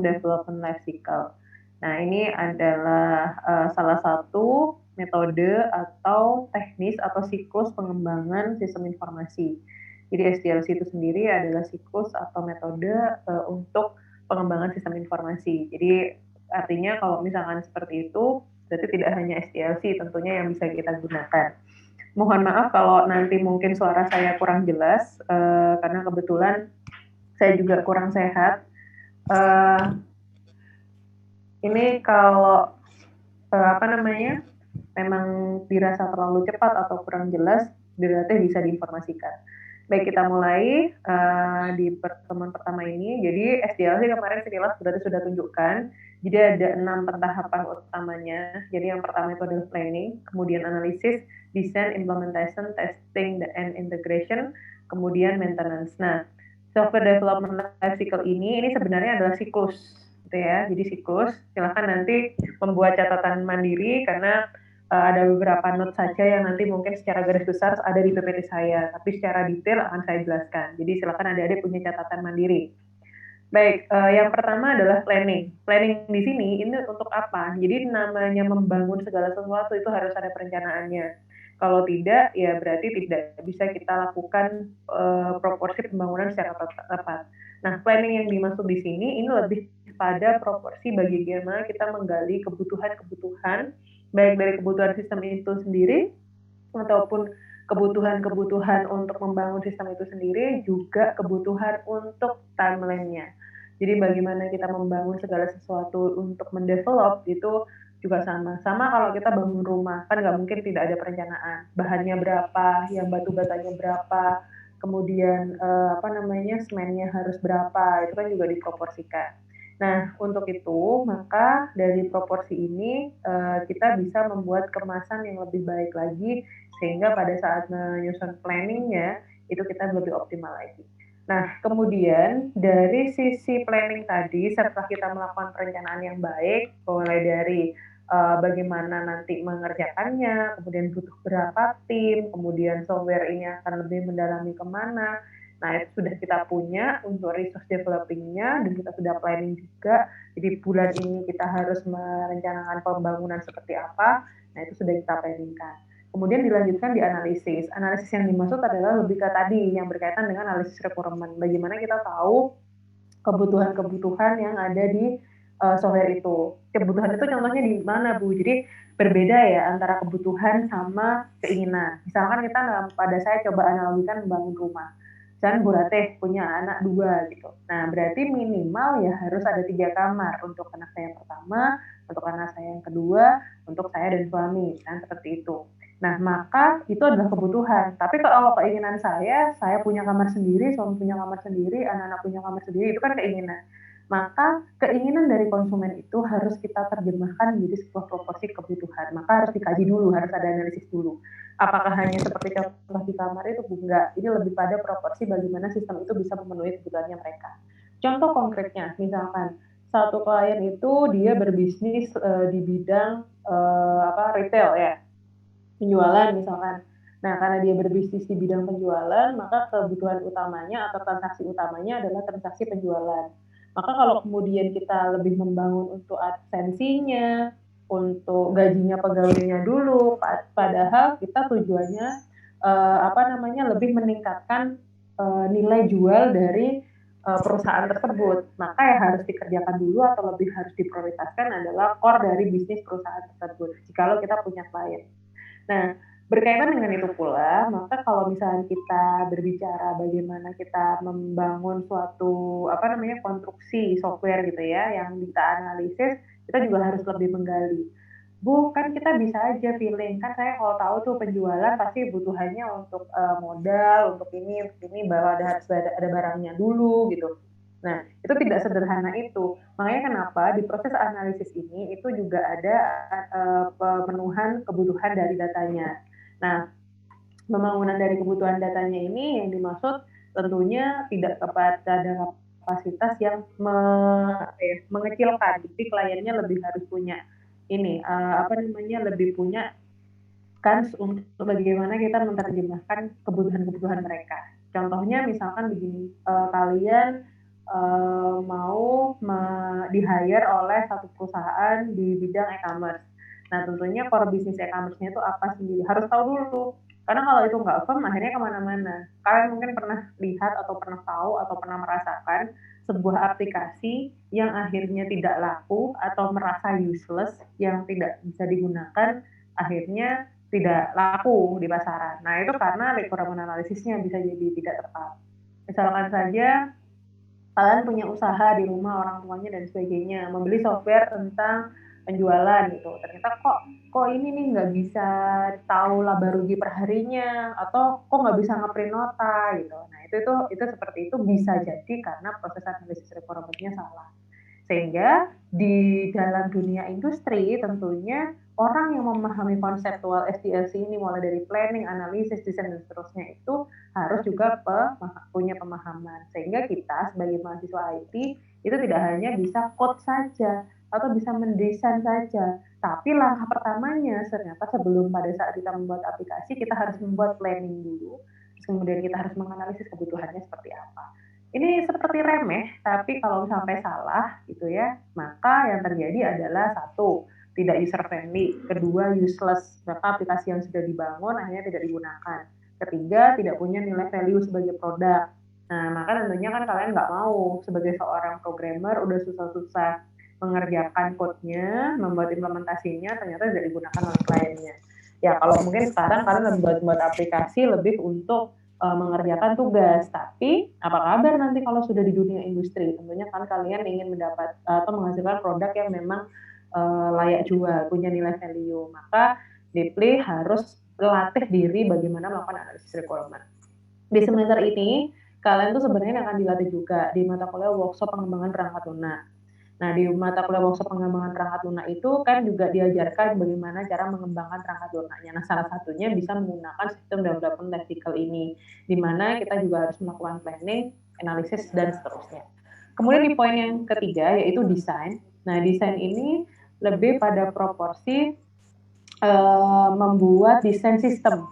Development Life Cycle. Nah, ini adalah salah satu metode atau teknis atau siklus pengembangan sistem informasi. Jadi SDLC itu sendiri adalah siklus atau metode untuk pengembangan sistem informasi. Jadi artinya kalau misalkan seperti itu, berarti tidak hanya SDLC tentunya yang bisa kita gunakan. Mohon maaf kalau nanti mungkin suara saya kurang jelas, karena kebetulan saya juga kurang sehat. Ini kalau apa namanya, memang dirasa terlalu cepat atau kurang jelas, berarti bisa diinformasikan. Baik, kita mulai di pertemuan pertama ini. Jadi SDLC kemarin sekilas berarti sudah tunjukkan. Jadi ada 6 pentahapan utamanya. Jadi yang pertama itu adalah planning, kemudian analisis, design, implementation, testing, and integration, kemudian maintenance. Nah, software development life cycle ini sebenarnya adalah siklus, gitu ya. Jadi siklus, silahkan nanti membuat catatan mandiri karena ada beberapa note saja yang nanti mungkin secara garis besar ada di PPT saya, tapi secara detail akan saya jelaskan. Jadi silakan adik-adik punya catatan mandiri. Baik, yang pertama adalah planning. Planning di sini ini untuk apa? Jadi namanya membangun segala sesuatu itu harus ada perencanaannya. Kalau tidak, ya berarti tidak bisa kita lakukan proporsi pembangunan secara tepat. Nah, planning yang dimaksud di sini ini lebih pada proporsi bagaimana kita menggali kebutuhan-kebutuhan baik dari kebutuhan sistem itu sendiri ataupun kebutuhan-kebutuhan untuk membangun sistem itu sendiri, juga kebutuhan untuk timeline-nya. Jadi bagaimana kita membangun segala sesuatu untuk mendevelop itu juga sama. Sama kalau kita bangun rumah, kan nggak mungkin tidak ada perencanaan. Bahannya berapa, yang batu batanya berapa, kemudian semennya harus berapa, itu kan juga diproporsikan. Nah, untuk itu, maka dari proporsi ini kita bisa membuat kemasan yang lebih baik lagi, sehingga pada saat menyusun planningnya, itu kita lebih optimal lagi. Nah, kemudian dari sisi planning tadi, setelah kita melakukan perencanaan yang baik, mulai dari bagaimana nanti mengerjakannya, kemudian butuh berapa tim, kemudian software ini akan lebih mendalami kemana, nah itu sudah kita punya untuk resource developing-nya dan kita sudah planning juga. Jadi bulan ini kita harus merencanakan pembangunan seperti apa. Nah itu sudah kita planningkan. Kemudian dilanjutkan di analisis. Analisis yang dimaksud adalah lebih ke tadi yang berkaitan dengan analisis requirement. Bagaimana kita tahu kebutuhan-kebutuhan yang ada di software itu. Kebutuhan itu contohnya di mana, Bu? Jadi berbeda ya antara kebutuhan sama keinginan. Misalkan kita pada saya coba analogikan membangun rumah. Misalkan Bu Ratih punya anak 2 gitu. Nah, berarti minimal ya harus ada 3 kamar untuk anak saya yang pertama, untuk anak saya yang kedua, untuk saya dan suami, kan seperti itu. Nah, maka itu adalah kebutuhan. Tapi kalau keinginan saya punya kamar sendiri, suami punya kamar sendiri, anak-anak punya kamar sendiri, itu kan keinginan. Maka keinginan dari konsumen itu harus kita terjemahkan menjadi sebuah proporsi kebutuhan. Maka harus dikaji dulu, harus ada analisis dulu. Apakah hanya seperti contoh di kamar itu? Enggak. Ini lebih pada proporsi bagaimana sistem itu bisa memenuhi kebutuhannya mereka. Contoh konkretnya, misalkan satu klien itu dia berbisnis di bidang retail ya, penjualan misalkan. Nah, karena dia berbisnis di bidang penjualan, maka kebutuhan utamanya atau transaksi utamanya adalah transaksi penjualan. Maka kalau kemudian kita lebih membangun untuk adsensinya, untuk gajinya pegawainya dulu, padahal kita tujuannya lebih meningkatkan nilai jual dari perusahaan tersebut. Maka yang harus dikerjakan dulu atau lebih harus diprioritaskan adalah core dari bisnis perusahaan tersebut. Jikalau kita punya klien. Nah, berkaitan dengan itu pula, maka kalau misalnya kita berbicara bagaimana kita membangun suatu konstruksi software gitu ya, yang kita analisis, kita juga harus lebih menggali. Bu, kan kita bisa aja feeling, kan saya kalau tahu tuh penjualan pasti butuhannya untuk modal, untuk ini, bahwa harus ada barangnya dulu gitu. Nah, itu tidak sederhana itu. Makanya kenapa di proses analisis ini itu juga ada pemenuhan kebutuhan dari datanya. Nah, pembangunan dari kebutuhan datanya ini yang dimaksud tentunya tidak kepada kapasitas yang mengecilkan. Jadi kliennya lebih harus punya ini lebih punya kans untuk bagaimana kita menerjemahkan kebutuhan-kebutuhan mereka. Contohnya misalkan begini, kalian mau di-hire oleh satu perusahaan di bidang e-commerce. Nah, tentunya core bisnis e-commerce-nya itu apa sih? Harus tahu dulu. Karena kalau itu nggak firm, akhirnya kemana-mana. Kalian mungkin pernah lihat atau pernah tahu atau pernah merasakan sebuah aplikasi yang akhirnya tidak laku atau merasa useless, yang tidak bisa digunakan, akhirnya tidak laku di pasaran. Nah, itu karena requirement analisisnya bisa jadi tidak tepat. Misalkan saja kalian punya usaha di rumah orang tuanya dan sebagainya, membeli software tentang penjualan gitu. Ternyata kok ini nih nggak bisa tahu laba rugi perharinya atau kok nggak bisa ngeprint nota gitu. Nah itu seperti itu bisa jadi karena proses analisis requirement-nya salah. Sehingga di dalam dunia industri tentunya orang yang memahami konseptual SDLC ini mulai dari planning, analisis, desain dan seterusnya itu harus juga punya pemahaman. Sehingga kita sebagai mahasiswa IT itu tidak hanya bisa code saja atau bisa mendesain saja, tapi langkah pertamanya ternyata sebelum pada saat kita membuat aplikasi kita harus membuat planning dulu, terus kemudian kita harus menganalisis kebutuhannya seperti apa. Ini seperti remeh, tapi kalau sampai salah gitu ya, maka yang terjadi adalah satu, tidak user friendly, kedua useless, maka aplikasi yang sudah dibangun akhirnya tidak digunakan. Ketiga, tidak punya nilai value sebagai produk. Nah, maka tentunya kan kalian nggak mau sebagai seorang programmer udah susah-susah mengerjakan code-nya, membuat implementasinya, ternyata tidak digunakan oleh kliennya. Ya, kalau mungkin sekarang kalian membuat aplikasi lebih untuk mengerjakan tugas. Tapi apa kabar nanti kalau sudah di dunia industri? Tentunya kan kalian ingin mendapat atau menghasilkan produk yang memang layak jual, punya nilai value. Maka Deeply harus latih diri bagaimana melakukan analisis requirement. Di semester ini, kalian tuh sebenarnya akan dilatih juga di mata kuliah workshop pengembangan perangkat lunak. Nah, di mata kuliah workshop pengembangan perangkat lunak itu kan juga diajarkan bagaimana cara mengembangkan perangkat lunaknya. Nah, salah satunya bisa menggunakan sistem development tactical ini, di mana kita juga harus melakukan planning, analisis, dan seterusnya. Kemudian di poin yang ketiga, yaitu desain. Nah, desain ini lebih pada proporsi membuat desain sistem,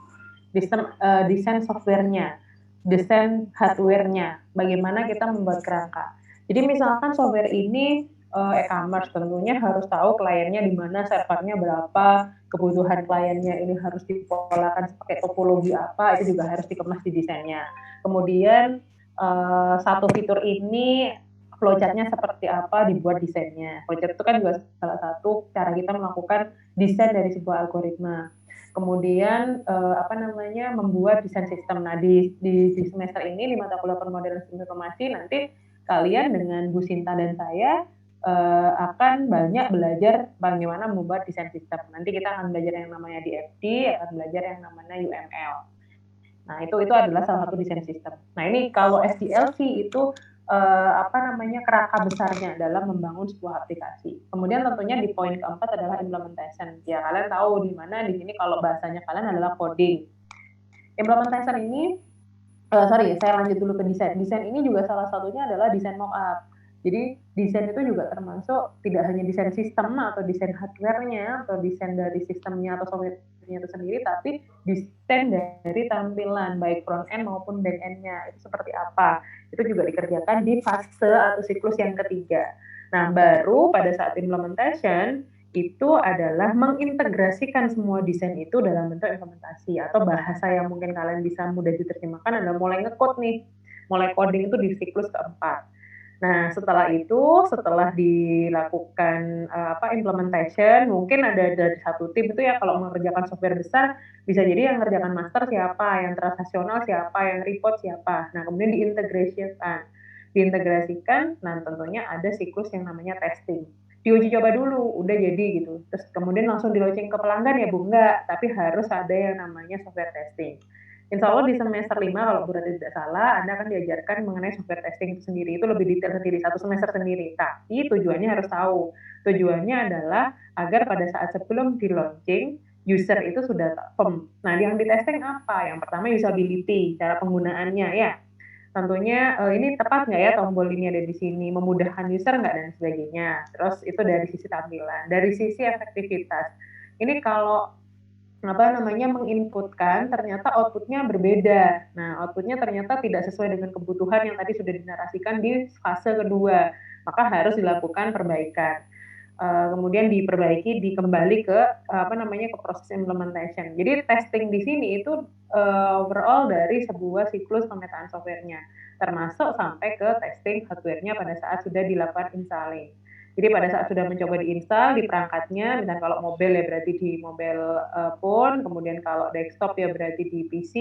desain softwarenya, desain hardwarenya, bagaimana kita membuat kerangka. Jadi misalkan software ini e-commerce, tentunya harus tahu kliennya di mana, servernya berapa, kebutuhan kliennya ini harus dipolakan pakai topologi apa, itu juga harus dikemas di desainnya. Kemudian satu fitur ini flowchart-nya seperti apa, dibuat desainnya. Flowchart itu kan juga salah satu cara kita melakukan desain dari sebuah algoritma. Kemudian membuat desain sistem. Nah, di semester ini di mata kuliah permodalan sistem informasi nanti kalian dengan Bu Sinta dan saya akan banyak belajar bagaimana membuat desain sistem. Nanti kita akan belajar yang namanya DFD, akan belajar yang namanya UML. Nah, itu adalah salah satu desain sistem. Nah, ini kalau SDLC itu kerangka besarnya dalam membangun sebuah aplikasi. Kemudian tentunya di poin keempat adalah implementation. Ya, kalian tahu di mana di sini kalau bahasanya kalian adalah coding. Implementation ini saya lanjut dulu ke desain. Desain ini juga salah satunya adalah desain mockup. Jadi desain itu juga termasuk tidak hanya desain sistem atau desain hardware-nya atau desain dari sistemnya atau software-nya itu sendiri, tapi desain dari tampilan baik front end maupun back end-nya itu seperti apa. Itu juga dikerjakan di fase atau siklus yang ketiga. Nah, baru pada saat implementation itu adalah mengintegrasikan semua desain itu dalam bentuk implementasi atau bahasa yang mungkin kalian bisa mudah diterjemahkan adalah mulai nge-code nih, mulai coding itu di siklus keempat. Nah, setelah dilakukan implementation, mungkin ada dari satu tim itu ya kalau mengerjakan software besar, bisa jadi yang mengerjakan master siapa, yang transaksional siapa, yang report siapa. Nah, kemudian diintegrasikan, nah tentunya ada siklus yang namanya testing. Diuji coba dulu, udah jadi gitu. Terus kemudian langsung di launching ke pelanggan ya Bu, enggak, tapi harus ada yang namanya software testing. Insya Allah di semester 5 kalau berarti tidak salah, Anda akan diajarkan mengenai software testing itu sendiri. Itu lebih detail sendiri, satu semester sendiri. Tapi tujuannya harus tahu. Tujuannya adalah agar pada saat sebelum di launching, user itu sudah firm. Nah, yang di testing apa? Yang pertama usability, cara penggunaannya ya. Tentunya ini tepat nggak ya tombol ini ada di sini, memudahkan user nggak dan sebagainya. Terus itu dari sisi tampilan, dari sisi efektivitas. Ini kalau menginputkan ternyata outputnya berbeda. Nah, outputnya ternyata tidak sesuai dengan kebutuhan yang tadi sudah dinarasikan di fase kedua, maka harus dilakukan perbaikan. Kemudian diperbaiki, dikembali ke ke proses implementation. Jadi testing di sini itu overall dari sebuah siklus pemetaan softwarenya, termasuk sampai ke testing hardwarenya pada saat sudah dilakukan installing. Jadi pada saat sudah mencoba diinstal di perangkatnya, misalnya kalau mobile ya berarti di mobile phone, kemudian kalau desktop ya berarti di PC,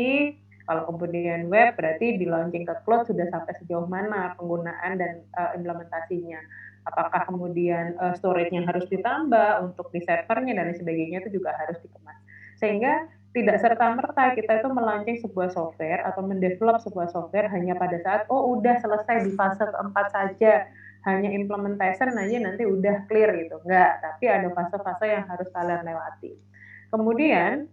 kalau kemudian web berarti di launching ke cloud sudah sampai sejauh mana penggunaan dan implementasinya. Apakah kemudian storage-nya harus ditambah untuk di servernya dan lain sebagainya itu juga harus dikemas. Sehingga tidak serta-merta kita itu melaunching sebuah software atau mendevelop sebuah software hanya pada saat udah selesai di fase keempat saja, hanya implementation aja nanti udah clear gitu. Enggak, tapi ada fase-fase yang harus kalian lewati. Kemudian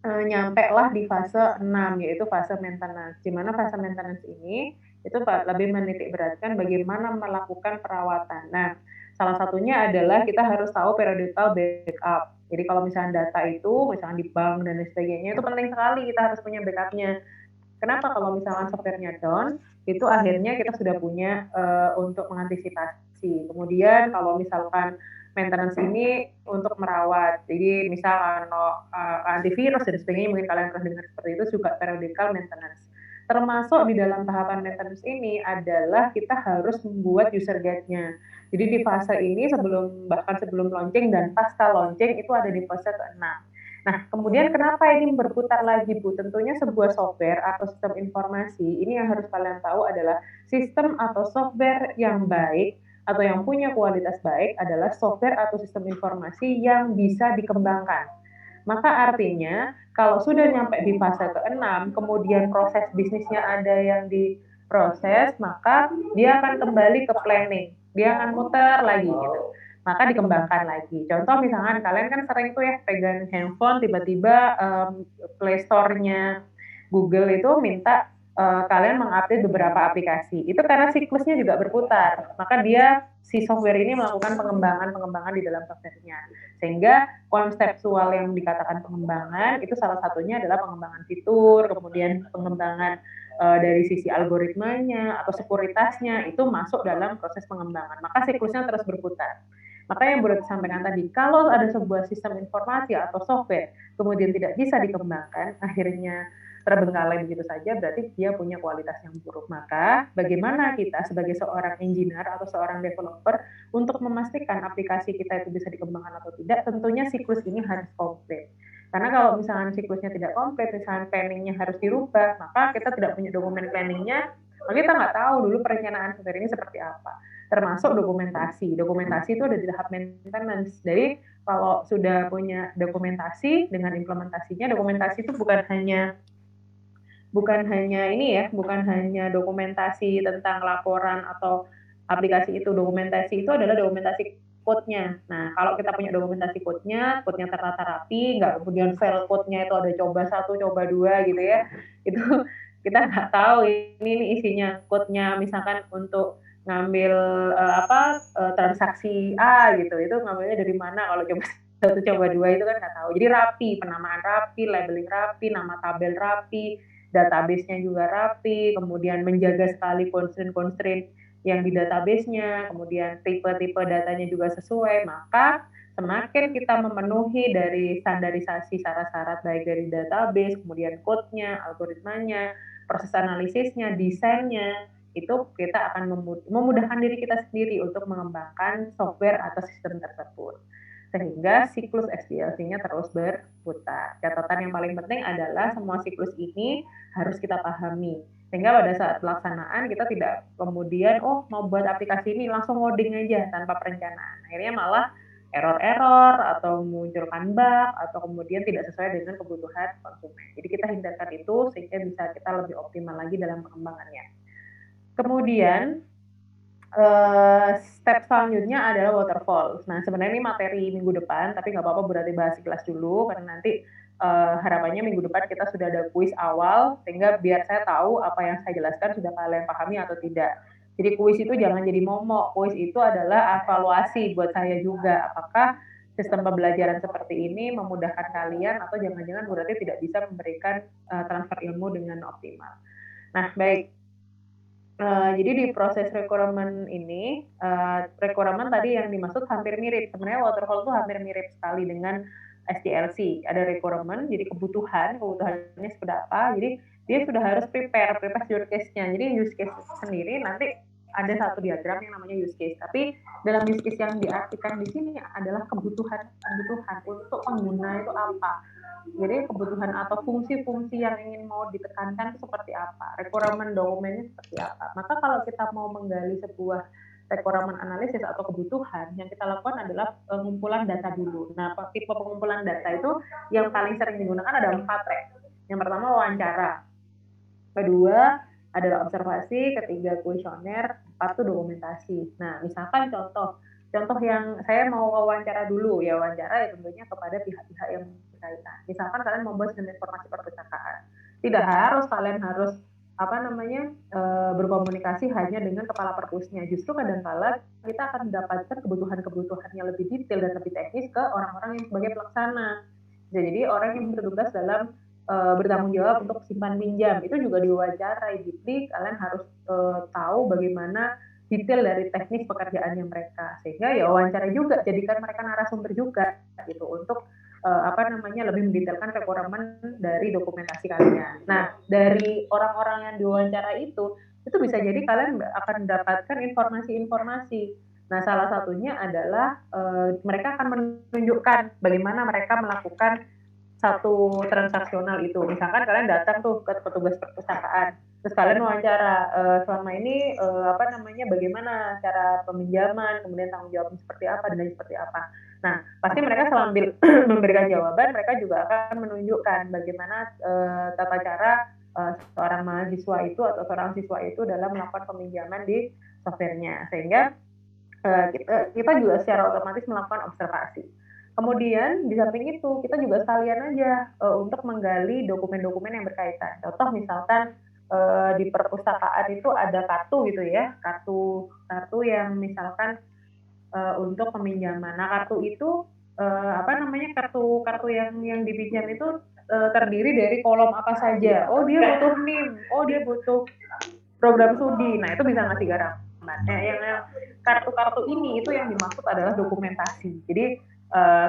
nyampe lah di fase 6 yaitu fase maintenance. Di mana fase maintenance ini itu lebih menitik beratkan bagaimana melakukan perawatan. Nah, salah satunya adalah kita harus tahu periodical backup. Jadi kalau misalnya data itu, misalnya di bank dan lain sebagainya, itu penting sekali kita harus punya backupnya. Kenapa? Kalau misalnya softwarenya down, itu akhirnya kita sudah punya untuk mengantisipasi. Kemudian kalau misalkan maintenance ini untuk merawat, jadi misal antivirus dan sebagainya, mungkin kalian pernah dengar seperti itu, juga periodical maintenance. Termasuk di dalam tahapan maintenance ini adalah kita harus membuat user guide-nya. Jadi di fase ini bahkan sebelum launching dan pasca launching itu ada di fase ke-6. Nah, kemudian kenapa ini berputar lagi, Bu? Tentunya sebuah software atau sistem informasi, ini yang harus kalian tahu adalah sistem atau software yang baik atau yang punya kualitas baik adalah software atau sistem informasi yang bisa dikembangkan. Maka artinya, kalau sudah nyampe di fase ke-6, kemudian proses bisnisnya ada yang diproses, maka dia akan kembali ke planning. Dia akan muter lagi gitu, maka dikembangkan lagi. Contoh misalkan kalian kan sering tuh ya pegang handphone tiba-tiba Play Store-nya Google itu minta kalian mengupdate beberapa aplikasi. Itu karena siklusnya juga berputar. Maka dia si software ini melakukan pengembangan-pengembangan di dalam softwarenya. Sehingga konseptual yang dikatakan pengembangan itu salah satunya adalah pengembangan fitur, kemudian pengembangan dari sisi algoritmanya atau sekuritasnya itu masuk dalam proses pengembangan. Maka siklusnya terus berputar. Maka yang boleh disampaikan tadi, kalau ada sebuah sistem informasi atau software kemudian tidak bisa dikembangkan, akhirnya terbengkalai begitu saja, berarti dia punya kualitas yang buruk. Maka bagaimana kita sebagai seorang engineer atau seorang developer untuk memastikan aplikasi kita itu bisa dikembangkan atau tidak, tentunya siklus ini harus komplit. Karena kalau misalnya siklusnya tidak komplit, misalnya planningnya harus dirubah, maka kita tidak punya dokumen planningnya, maka kita nggak tahu dulu perencanaan software ini seperti apa. Termasuk dokumentasi. Dokumentasi itu ada di tahap maintenance. Jadi kalau sudah punya dokumentasi dengan implementasinya, dokumentasi itu bukan hanya dokumentasi tentang laporan atau aplikasi itu. Dokumentasi itu adalah dokumentasi code-nya. Nah, kalau kita punya dokumentasi code-nya tertata rapi, nggak kemudian file code-nya itu ada coba 1, coba 2 gitu ya. Itu kita nggak tahu ini isinya code-nya misalkan untuk ngambil transaksi A gitu. Itu ngambilnya dari mana kalau coba 1, coba 2 itu kan nggak tahu. Jadi rapi, penamaan rapi, labeling rapi, nama tabel rapi, database-nya juga rapi, kemudian menjaga sekali constraint-constraint yang di database-nya, kemudian tipe-tipe datanya juga sesuai, maka semakin kita memenuhi dari standarisasi syarat-syarat baik dari database, kemudian code-nya, algoritmanya, proses analisisnya, desainnya, itu kita akan memudahkan diri kita sendiri untuk mengembangkan software atau sistem tersebut. Sehingga siklus SDLC-nya terus berputar. Catatan yang paling penting adalah semua siklus ini harus kita pahami. Sehingga pada saat pelaksanaan kita tidak kemudian, mau buat aplikasi ini langsung ngoding aja tanpa perencanaan. Akhirnya malah error-error atau munculkan bug atau kemudian tidak sesuai dengan kebutuhan konsumen. Jadi kita hindarkan itu sehingga bisa kita lebih optimal lagi dalam pengembangannya. Kemudian step selanjutnya adalah waterfall. Nah, sebenarnya ini materi minggu depan, tapi nggak apa-apa berarti bahas di kelas dulu, karena nanti harapannya minggu depan kita sudah ada kuis awal, sehingga biar saya tahu apa yang saya jelaskan sudah kalian pahami atau tidak. Jadi kuis itu jangan jadi momok, kuis itu adalah evaluasi buat saya juga, apakah sistem pembelajaran seperti ini memudahkan kalian atau jangan-jangan berarti tidak bisa memberikan transfer ilmu dengan optimal. Nah, baik. Jadi di proses requirement ini, requirement tadi yang dimaksud hampir mirip. Sebenarnya waterfall itu hampir mirip sekali dengan SDLC. Ada requirement, jadi kebutuhannya seperti apa. Jadi dia sudah harus prepare use case-nya. Jadi use case sendiri nanti ada satu diagram yang namanya use case. Tapi dalam use case yang diartikan di sini adalah kebutuhan untuk pengguna itu apa. Jadi kebutuhan atau fungsi-fungsi yang ingin mau ditekankan itu seperti apa, requirement dokumennya seperti apa. Maka kalau kita mau menggali sebuah requirement analisis atau kebutuhan, yang kita lakukan adalah pengumpulan data dulu. Nah, tipe pengumpulan data itu yang paling sering digunakan ada 4 rek. Yang pertama wawancara, kedua adalah observasi, ketiga kuesioner, 4 itu dokumentasi. Nah, misalkan contoh yang saya mau wawancara dulu, ya wawancara ya tentunya kepada pihak-pihak yang berkaitan. Misalkan kalian mau bahas dengan informasi perpustakaan, tidak harus kalian harus berkomunikasi hanya dengan kepala perpusnya. Justru kadang-kala kita akan mendapatkan kebutuhan-kebutuhan yang lebih detail dan lebih teknis ke orang-orang yang sebagai pelaksana. Jadi orang yang bertugas dalam bertanggung jawab untuk simpan pinjam itu juga diwawancarai. Jadi kalian harus tahu bagaimana detail dari teknis pekerjaannya mereka, sehingga ya wawancara juga, jadikan mereka narasumber juga gitu untuk lebih mendetailkan requirement dari dokumentasi kalian. Nah, dari orang-orang yang diwawancara itu bisa jadi kalian akan mendapatkan informasi-informasi. Nah, salah satunya adalah mereka akan menunjukkan bagaimana mereka melakukan satu transaksional itu. Misalkan kalian datang tuh ke petugas perpustakaan, terus kalian wawancara selama ini bagaimana cara peminjaman, kemudian tanggung jawabnya seperti apa dan lain seperti apa. Nah, pasti mereka sambil memberikan jawaban, mereka juga akan menunjukkan bagaimana tata cara seorang mahasiswa itu atau seorang siswa itu dalam melakukan peminjaman di softwarenya, sehingga kita juga secara otomatis melakukan observasi. Kemudian di samping itu kita juga sekalian aja untuk menggali dokumen-dokumen yang berkaitan. Contoh misalkan di perpustakaan itu ada kartu gitu ya, kartu yang misalkan untuk peminjaman. Nah, kartu itu kartu yang dipinjam itu terdiri dari kolom apa saja. Oh, dia butuh NIM. Oh, dia butuh program studi. Nah, itu bisa ngasih gambaran. Yang kartu-kartu ini itu yang dimaksud adalah dokumentasi. Jadi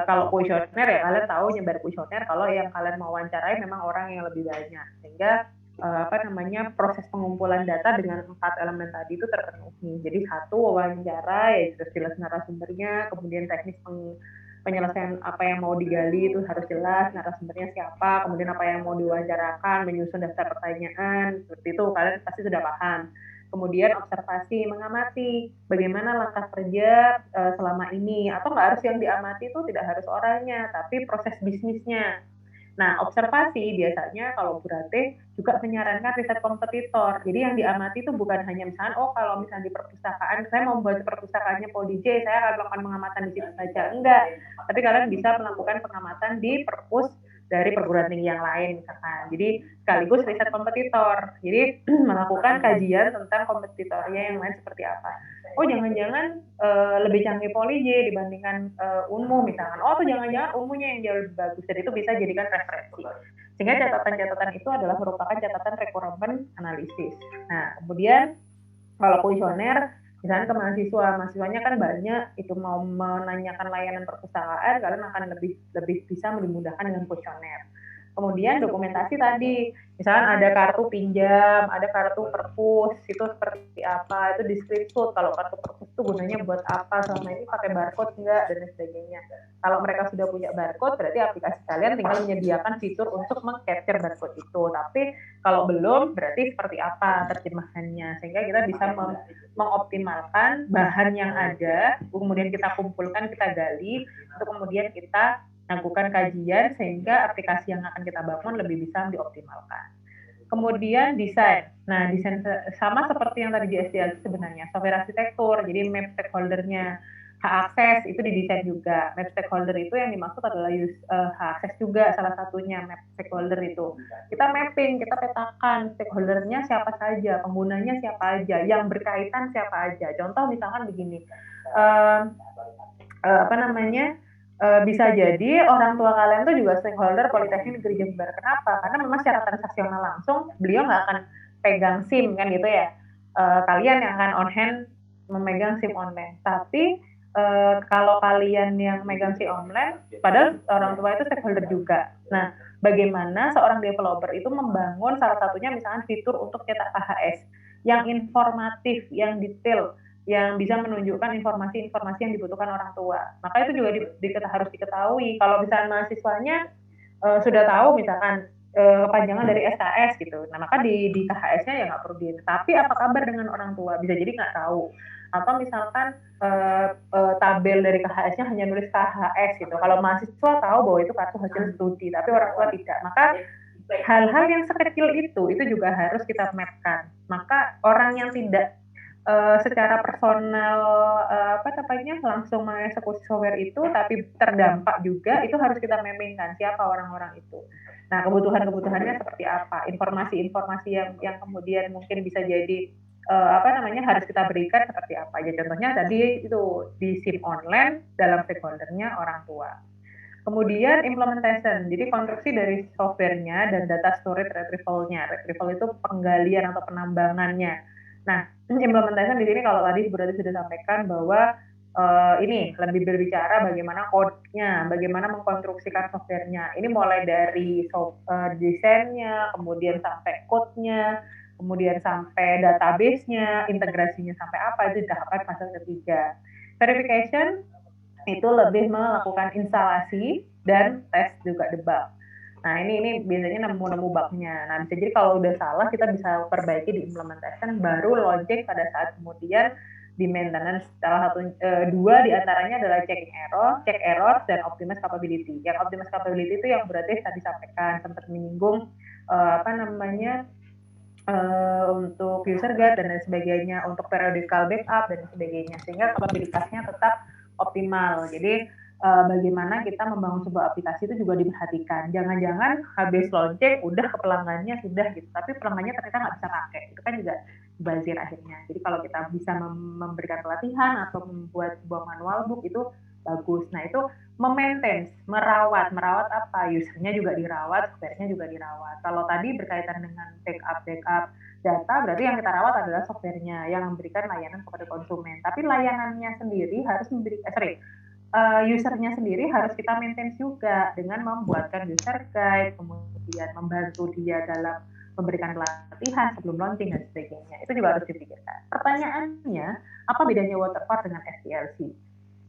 kalau kuesioner ya kalian tahu nyebar kuesioner kalau yang kalian mau wawancarai memang orang yang lebih banyak, sehingga proses pengumpulan data dengan 4 elemen tadi itu terpenuhi. Jadi satu wawancara ya jelas narasumbernya, kemudian teknis penyelesaian apa yang mau digali itu harus jelas, narasumbernya siapa, kemudian apa yang mau diwawancarakan, menyusun daftar pertanyaan, seperti itu kalian pasti sudah paham. Kemudian observasi, mengamati bagaimana langkah kerja selama ini, atau nggak harus yang diamati itu tidak harus orangnya, tapi proses bisnisnya. Nah, observasi biasanya kalau berarti juga menyarankan riset kompetitor. Jadi yang diamati itu bukan hanya misalnya, kalau misalnya di perpustakaan, saya mau membuat perpustakaannya Pol DJ, saya akan melakukan pengamatan di situ saja. Enggak, tapi kalian bisa melakukan pengamatan di perpus dari perguruan tinggi yang lain misalkan. Jadi sekaligus riset kompetitor. Jadi melakukan kajian tentang kompetitornya yang lain seperti apa. Oh, jangan-jangan lebih canggih Poli J dibandingkan Unmu misalkan. Oh, tuh jangan-jangan Unmunya yang jauh lebih bagus. Jadi itu bisa jadikan referensi. Sehingga catatan-catatan itu adalah merupakan catatan requirement analisis. Nah, kemudian kalau kuesioner misalnya ke mahasiswanya kan banyak, itu mau menanyakan layanan perpustakaan, kalian akan lebih bisa dimudahkan dengan kuesioner. Kemudian dokumentasi tadi, misalnya ada kartu pinjam, ada kartu perpus, itu seperti apa, itu di screenshot. Kalau kartu perpus itu gunanya buat apa, selama ini pakai barcode enggak, dan sebagainya. Kalau mereka sudah punya barcode, berarti aplikasi kalian tinggal menyediakan fitur untuk meng-capture barcode itu. Tapi kalau belum, berarti seperti apa terjemahannya, sehingga kita bisa mengoptimalkan bahan yang ada, kemudian kita kumpulkan, kita gali, untuk kemudian kita lakukan kajian sehingga aplikasi yang akan kita bangun lebih bisa dioptimalkan. Kemudian desain. Nah, desain sama seperti yang tadi di SDLC sebenarnya, software arsitektur, jadi map stakeholder-nya, hak akses itu didesain juga. Map stakeholder itu yang dimaksud adalah hak akses juga salah satunya map stakeholder itu. Kita mapping, kita petakan stakeholder-nya siapa saja, penggunanya siapa aja, yang berkaitan siapa aja. Contoh misalkan begini, bisa jadi orang tua kalian tuh juga stakeholder Politeknik Negeri Jember. Kenapa? Karena memang secara transaksional langsung beliau nggak akan pegang SIM kan gitu ya. Kalian yang akan on hand memegang SIM online. Tapi kalau kalian yang megang SIM online, padahal orang tua itu stakeholder juga. Nah, bagaimana seorang developer itu membangun salah satunya misalnya fitur untuk cetak KHS yang informatif, yang detail, yang bisa menunjukkan informasi-informasi yang dibutuhkan orang tua. Maka itu juga harus diketahui. Kalau misalnya mahasiswanya sudah tahu misalkan kepanjangan dari SKS gitu, nah maka di KHS-nya ya nggak perlu di. Tapi apa kabar dengan orang tua? Bisa jadi nggak tahu. Atau misalkan tabel dari KHS-nya hanya nulis KHS gitu. Kalau mahasiswa tahu bahwa itu kartu hasil studi, tapi orang tua tidak. Maka hal-hal yang sekecil itu juga harus kita mapkan. Maka orang yang tidak secara personal apa namanya langsung mengeksekusi software itu tapi terdampak juga itu harus kita mappingkan siapa orang-orang itu. Nah, kebutuhannya seperti apa? Informasi-informasi yang kemudian mungkin bisa jadi apa namanya harus kita berikan seperti apa aja. Contohnya tadi itu di SIM online dalam stakeholdernya orang tua. Kemudian implementation, jadi konstruksi dari softwarenya dan data storage retrieval-nya. Retrieval itu penggalian atau penambangannya. Nah, implementation di sini kalau tadi berarti sudah sampaikan bahwa ini lebih berbicara bagaimana code-nya, bagaimana mengkonstruksikan softwarenya. Ini mulai dari desainnya, kemudian sampai code-nya, kemudian sampai database-nya, integrasinya sampai apa, itu tahapan fase ketiga. Verification itu lebih melakukan instalasi dan tes juga debug. Nah ini biasanya nemu bugnya. Nah bisa jadi kalau udah salah kita bisa perbaiki di implementation, baru logic pada saat kemudian di maintenance. Salah satu dua diantaranya adalah check error dan optimize capability. Yang optimize capability itu yang berarti tadi sampaikan sempat menyinggung apa namanya untuk user guide dan lain sebagainya, untuk periodical backup dan sebagainya, sehingga kapabilitasnya tetap optimal. Jadi bagaimana kita membangun sebuah aplikasi itu juga diperhatikan. Jangan-jangan habis launching udah ke pelanggannya sudah gitu, tapi pelanggannya ternyata nggak bisa pakai. Itu kan juga bazir akhirnya. Jadi kalau kita bisa memberikan pelatihan atau membuat sebuah manual book itu bagus. Nah itu memaintain, merawat apa? Usernya juga dirawat, softwarenya juga dirawat. Kalau tadi berkaitan dengan backup data, berarti yang kita rawat adalah softwarenya yang memberikan layanan kepada konsumen. Tapi layanannya sendiri harus usernya sendiri harus kita maintain juga dengan membuatkan user guide, kemudian membantu dia dalam memberikan pelatihan sebelum launching dan sebagainya. Itu juga harus dipikirkan. Pertanyaannya, apa bedanya waterfall dengan SDLC?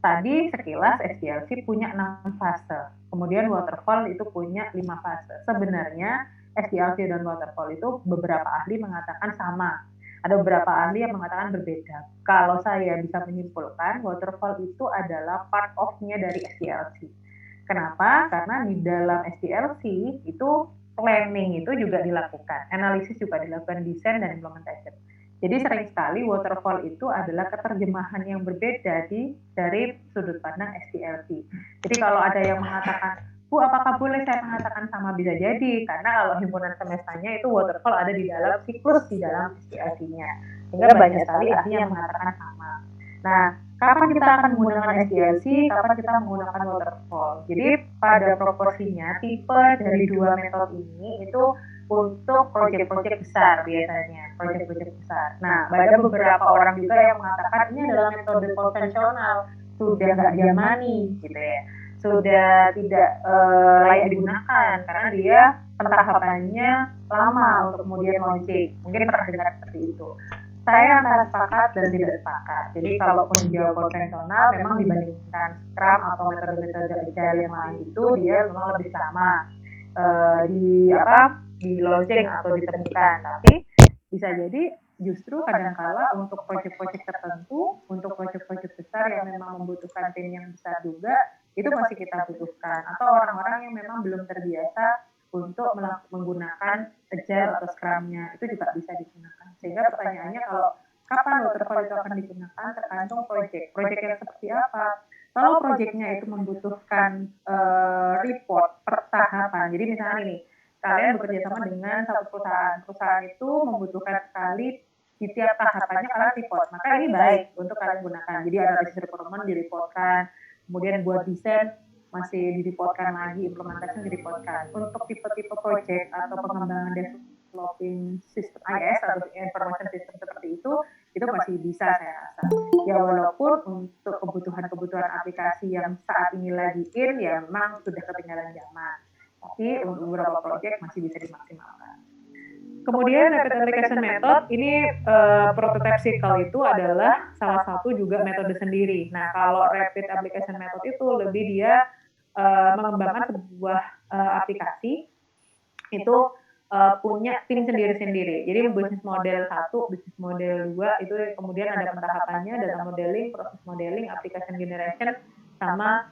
Tadi sekilas SDLC punya 6 fase, kemudian waterfall itu punya 5 fase. Sebenarnya SDLC dan waterfall itu beberapa ahli mengatakan sama. Ada beberapa ahli yang mengatakan berbeda. Kalau saya bisa menyimpulkan, waterfall itu adalah part of-nya dari SDLC. Kenapa? Karena di dalam SDLC itu planning itu juga dilakukan, analisis juga dilakukan, desain dan implementation. Jadi sering sekali waterfall itu adalah keterjemahan yang berbeda dari sudut pandang SDLC. Jadi kalau ada yang mengatakan, Bu, apakah boleh saya mengatakan sama? Bisa jadi, karena kalau himpunan semestanya itu waterfall ada di dalam siklus di dalam SDLC-nya. Sehingga banyak sekali ahli yang mengatakan sama. Nah, kapan kita akan menggunakan SDLC, kapan kita menggunakan waterfall. Jadi pada proporsinya tipe dari dua metode ini itu untuk proyek-proyek besar biasanya, proyek-proyek besar. Nah, ada beberapa orang juga yang mengatakan ini adalah metode konvensional, sudah nggak zamani gitu ya, sudah tidak layak digunakan karena dia pentahapannya lama untuk kemudian launching. Mungkin pernah dengar seperti itu. Saya antara sepakat dan tidak sepakat. Jadi kalau penjual konvensional memang dibandingkan Scrum atau metode-metode agile yang lain itu dia memang lebih sama di launching atau ditemukan. Tapi bisa jadi justru kadangkala untuk proyek-proyek tertentu, untuk proyek-proyek besar yang memang membutuhkan tim yang besar juga, itu masih kita butuhkan. Atau orang-orang yang memang belum terbiasa untuk menggunakan agile atau scrum-nya, itu juga bisa digunakan. Sehingga pertanyaannya kalau kapan waterfall itu akan digunakan tergantung proyek. Proyek yang seperti apa? Kalau proyeknya itu membutuhkan report per tahapan, jadi misalnya ini, kalian bekerja sama dengan satu perusahaan itu membutuhkan sekali di tiap tahapannya kalian report, maka ini baik untuk kalian gunakan. Jadi ada requirement direportkan, kemudian buat desain masih direpotkan lagi, implementasinya direpotkan. Untuk tipe-tipe project atau pengembangan developing system IS atau information system seperti itu masih bisa saya rasa. Ya walaupun untuk kebutuhan-kebutuhan aplikasi yang saat ini lagi ya memang sudah ketinggalan zaman. Tapi untuk beberapa project masih bisa dimaksimalkan. Kemudian Rapid Application Method ini prototype cycle itu adalah salah satu juga metode sendiri. Nah kalau Rapid Application Method itu lebih dia mengembangkan sebuah aplikasi itu punya tim sendiri-sendiri. Jadi bisnis model 1, bisnis model 2 itu kemudian ada pentahapannya, data modeling, proses modeling, application generation, sama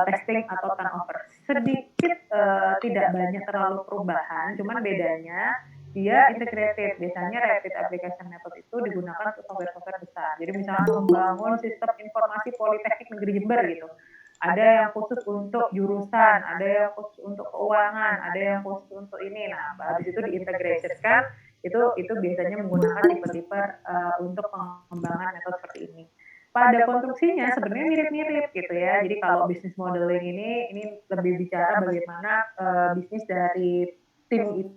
testing atau turnover. Sedikit tidak banyak terlalu perubahan, cuman bedanya dia integrated. Biasanya Rapid Application Method itu digunakan untuk software-software besar. Jadi misalnya membangun sistem informasi Politeknik Negeri Jember gitu. Ada yang khusus untuk jurusan, ada yang khusus untuk keuangan, ada yang khusus untuk ini. Nah, habis itu diintegrasikan, itu biasanya menggunakan tipe-tipe untuk pengembangan metode seperti ini. Pada konstruksinya sebenarnya mirip-mirip gitu ya. Jadi kalau bisnis modeling ini lebih bicara bagaimana bisnis dari tim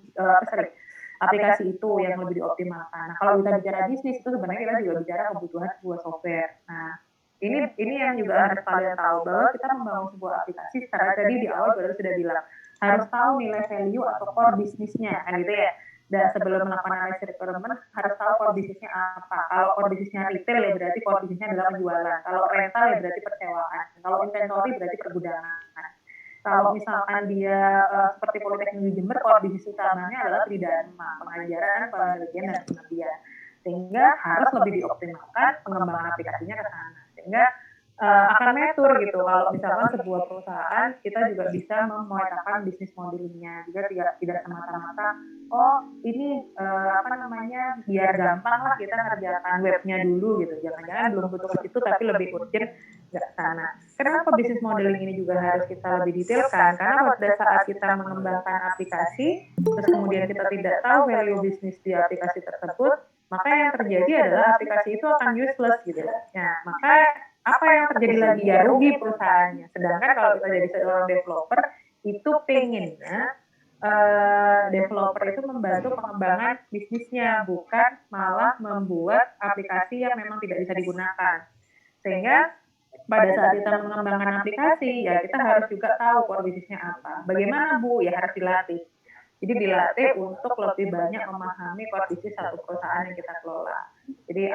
aplikasi itu yang lebih dioptimalkan. Nah, kalau kita bicara bisnis itu sebenarnya kita juga bicara kebutuhan sebuah software. Nah, ini yang juga harus kalian tahu bahwa kita membangun sebuah aplikasi secara tadi di awal baru sudah bilang harus tahu nilai value atau core bisnisnya kan gitu ya. Dan sebelum melakukan analisis requirement harus tahu core bisnisnya apa. Kalau core bisnisnya retail ya berarti core bisnisnya adalah penjualan. Kalau rental ya berarti persewaan. Kalau inventory berarti pergudangan. Kalau misalkan dia seperti Politeknik Jember, core bisnis utamanya adalah tridharma, pengajaran, penelitian, dan pengabdian. Sehingga harus lebih dioptimalkan pengembangan aplikasinya ke sana. Sehingga akan matur gitu. Kalau misalkan sebuah perusahaan kita juga bisa memetakan bisnis modelingnya, juga tidak semata-mata ini biar gampang lah kita ngerjakan webnya dulu gitu. Jangan-jangan belum butuh ke situ tapi lebih urgent nggak sana. Kenapa bisnis modeling ini juga harus kita lebih detailkan? Karena pada saat kita mengembangkan aplikasi, terus kemudian kita tidak tahu value bisnis di aplikasi tersebut, maka yang terjadi adalah aplikasi itu akan useless gitu. Nah, maka apa yang terjadi lagi ya rugi perusahaannya. Sedangkan kalau kita jadi seorang developer itu pengennya developer itu membantu pengembangan bisnisnya, bukan malah membuat aplikasi yang memang tidak bisa digunakan. Sehingga pada saat kita mengembangkan aplikasi ya kita harus juga tahu core bisnisnya apa. Bagaimana Bu? Ya harus dilatih. Jadi dilatih untuk lebih banyak memahami core bisnis satu perusahaan yang kita kelola. Jadi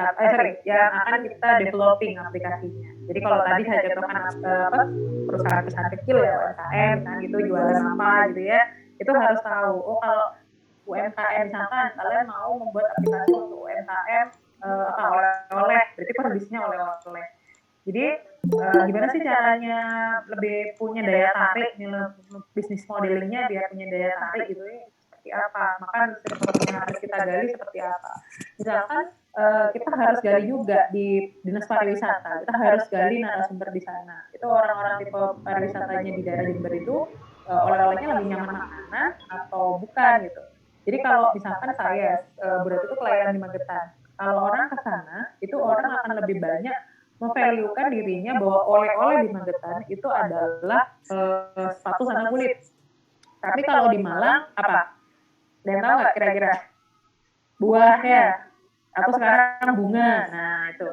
yang akan kita developing aplikasinya. Jadi kalau tadi saya contohkan perusahaan kecil ya UMKM misalnya gitu jualan apa gitu ya, itu harus tahu. Oh kalau UMKM misalkan kalian mau membuat aplikasi untuk UMKM oleh-oleh, berarti core bisnisnya oleh-oleh. Jadi gimana sih caranya lebih punya daya tarik bisnis modelingnya biar punya daya tarik gitu ya seperti apa, maka yang harus kita gali seperti apa. Misalkan kita harus gali juga di dinas pariwisata, kita harus gali narasumber di sana. Itu orang-orang tipe pariwisatanya di daerah Jember itu oleh-olehnya lebih nyaman makanan atau bukan gitu. Jadi kalau misalkan saya berarti itu pelayanan di Magetan, kalau orang ke sana itu orang akan lebih banyak memvaluekan dirinya bahwa oleh-oleh di Magetan itu adalah sepatu sandal kulit. Tapi kalau di Malang apa? Dan tahu nggak kira-kira buahnya atau sekarang bunga? Nah itu.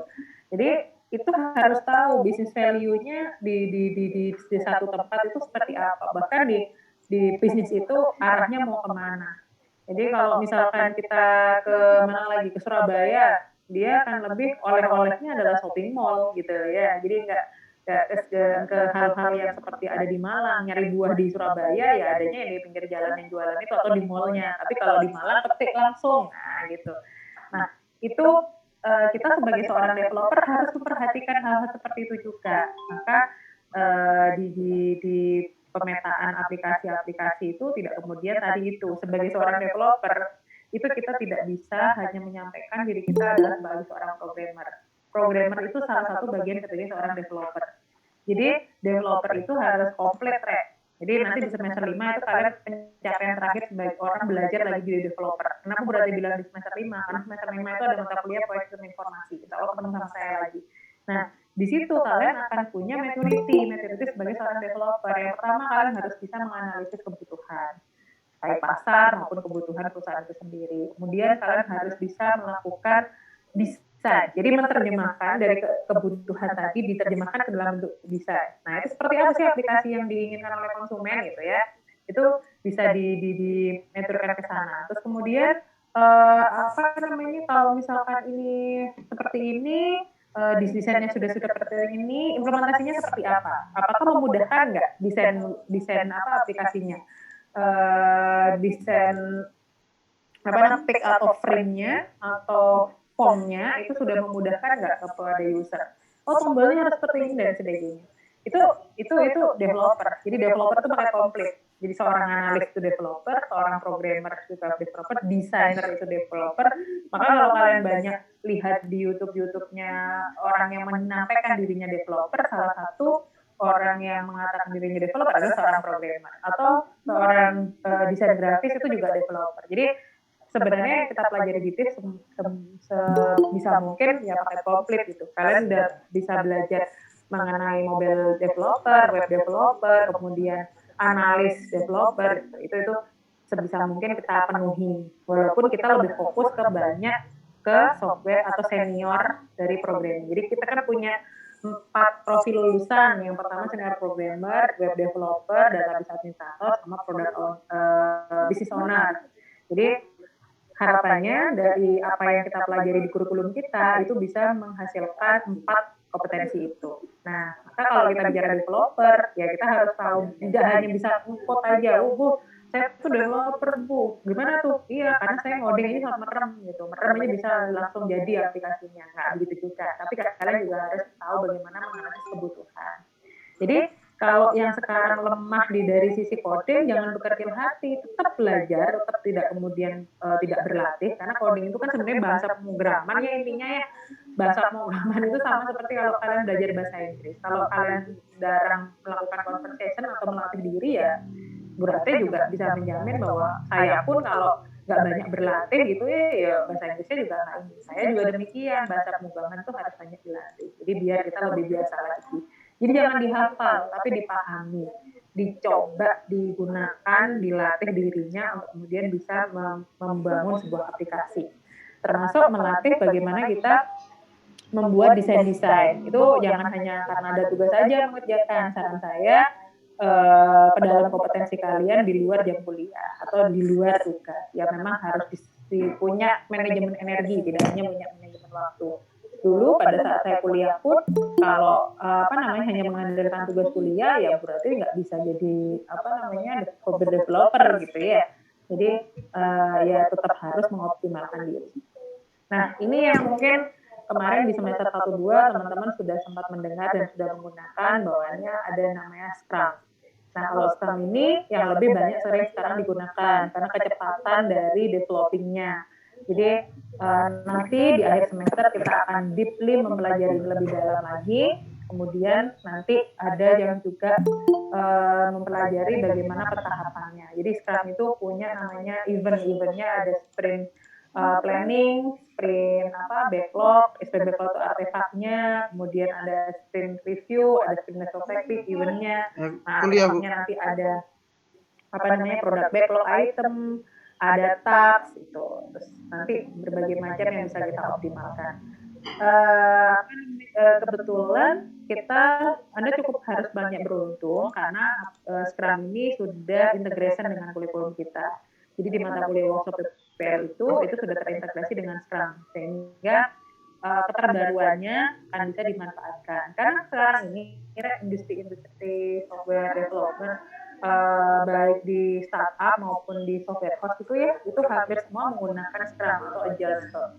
Jadi itu harus tahu bisnis value-nya di satu tempat itu seperti apa. Bahkan di bisnis itu arahnya mau kemana. Jadi kalau misalkan kita ke mana lagi ke Surabaya, dia akan lebih oleh-olehnya adalah shopping mall gitu ya. Jadi nggak ke hal-hal yang seperti ada di Malang, nyari buah di Surabaya ya adanya yang di pinggir jalan yang jualan itu atau di mallnya. Tapi kalau di Malang petik langsung, nah gitu. Nah itu kita sebagai seorang developer harus memperhatikan hal-hal seperti itu juga. Maka di pemetaan aplikasi-aplikasi itu tidak kemudian tadi itu sebagai seorang developer itu kita tidak bisa hanya menyampaikan diri kita adalah sebagai seorang programmer. Programmer itu salah satu bagian sebagai seorang developer. Jadi developer itu harus komplit track. Jadi nanti di semester 5 itu kalian pencapaian terakhir sebagai orang belajar lagi jadi developer. Kenapa berarti bilang di semester 5? Karena semester 5 itu ada mata kuliah proyek sistem informasi. Kita ketemu sama saya lagi. Nah, di situ kalian akan punya maturity sebagai seorang developer. Yang pertama kalian harus bisa menganalisis kebutuhan baik pasar maupun kebutuhan perusahaan itu sendiri. Kemudian kalian harus bisa melakukan desain. Jadi menerjemahkan dari kebutuhan tadi diterjemahkan ke dalam bentuk desain. Nah, itu seperti apa sih aplikasi yang diinginkan oleh konsumen gitu ya. Itu bisa diaturkan ke sana. Terus kemudian apa namanya kalau misalkan ini seperti ini desainnya sudah seperti ini, implementasinya seperti apa? Apakah memudahkan nggak desain apa aplikasinya? Desain apa namanya pick atau frame-nya atau form-nya itu sudah memudahkan nggak kepada user? Oh tombolnya harus seperti ini dan sebagainya. Itu developer. Jadi developer itu pakai komplit. Jadi seorang analis itu developer, seorang programmer itu developer, desainer itu developer. Maka kalau kalian banyak lihat di YouTube-nya orang yang menampilkan dirinya developer, salah satu orang yang mengatakan dirinya developer adalah seorang programmer atau seorang desain grafis itu juga developer. Jadi sebenarnya kita pelajari di tips sebisa mungkin ya pakai komplit gitu. Kalian udah bisa belajar mengenai mobile developer, web developer, kemudian analis developer, itu sebisa mungkin kita penuhi. Walaupun kita lebih fokus ke banyak ke software atau senior dari programming. Jadi kita kan punya 4 profil lulusan. Yang pertama senior programmer, web developer, database administrator, sama product business owner. Jadi harapannya dari apa yang kita pelajari di kurikulum kita itu bisa menghasilkan 4 kompetensi itu. Nah, maka kalau kita bicara developer, ya kita harus tahu tidak hanya bisa code aja, Bu, saya tuh developer, Bu. Gimana tuh? Iya, karena saya ngoding ini sama merem gitu. Merem aja bisa langsung jadi aplikasinya. Nggak begitu juga. Tapi kalian juga harus tahu bagaimana menganalisis kebutuhan. Jadi kalau yang sekarang lemah dari sisi coding, jangan berkecil hati, tetap belajar, tetap tidak kemudian tidak berlatih, karena coding itu kan sebenarnya bahasa pemrograman ya intinya ya. Bahasa pemrograman itu sama seperti kalau kalian belajar bahasa Inggris. Kalau kalian jarang melakukan conversation atau melatih diri ya, berarti juga bisa menjamin bahwa saya pun kalau nggak banyak berlatih gitu ya bahasa Inggrisnya juga nggak ini. Saya juga demikian, bahasa pemrograman itu harus banyak dilatih. Jadi biar kita lebih biasa lagi. Jadi jangan dihafal, tapi dipahami, dicoba, digunakan, dilatih dirinya untuk kemudian bisa membangun sebuah aplikasi. Termasuk melatih bagaimana kita membuat desain-desain. Itu jangan hanya karena ada tugas saja mengerjakan. Saran saya, pedalam kompetensi kalian di luar jam kuliah atau di luar tugas. Ya memang harus punya manajemen energi, tidak hanya punya manajemen waktu. Dulu pada saat saya kuliah pun kalau hanya mengandalkan tugas kuliah ya berarti nggak bisa jadi developer gitu ya. Jadi ya tetap harus mengoptimalkan diri. Nah ini yang mungkin kemarin di semester 1-2 teman-teman sudah sempat mendengar dan sudah menggunakan bahwanya ada namanya Scrum. Nah kalau Scrum ini yang lebih banyak sering sekarang digunakan karena kecepatan dari developingnya. Jadi nanti di akhir semester kita akan deeply mempelajari lebih dalam lagi. Kemudian nanti ada yang juga mempelajari bagaimana pentahapannya. Jadi Scrum itu punya namanya event-eventnya, ada sprint planning, sprint backlog, sprint backlog itu artefaknya, kemudian ada sprint review, ada sprint retrospective eventnya. Nah, artefaknya nanti ada product backlog item, ada task itu, terus nanti berbagai macam yang bisa kita optimalkan. Kebetulan Anda cukup harus banyak beruntung karena Scrum ini sudah integration dengan kurikulum kita. Jadi di mata kuliah workshop PPL itu sudah terintegrasi dengan Scrum sehingga keterbaruannya akan bisa dimanfaatkan. Karena sekarang ini industri software development baik di startup maupun di software house itu hampir semua menggunakan Scrum atau Agile Scrum.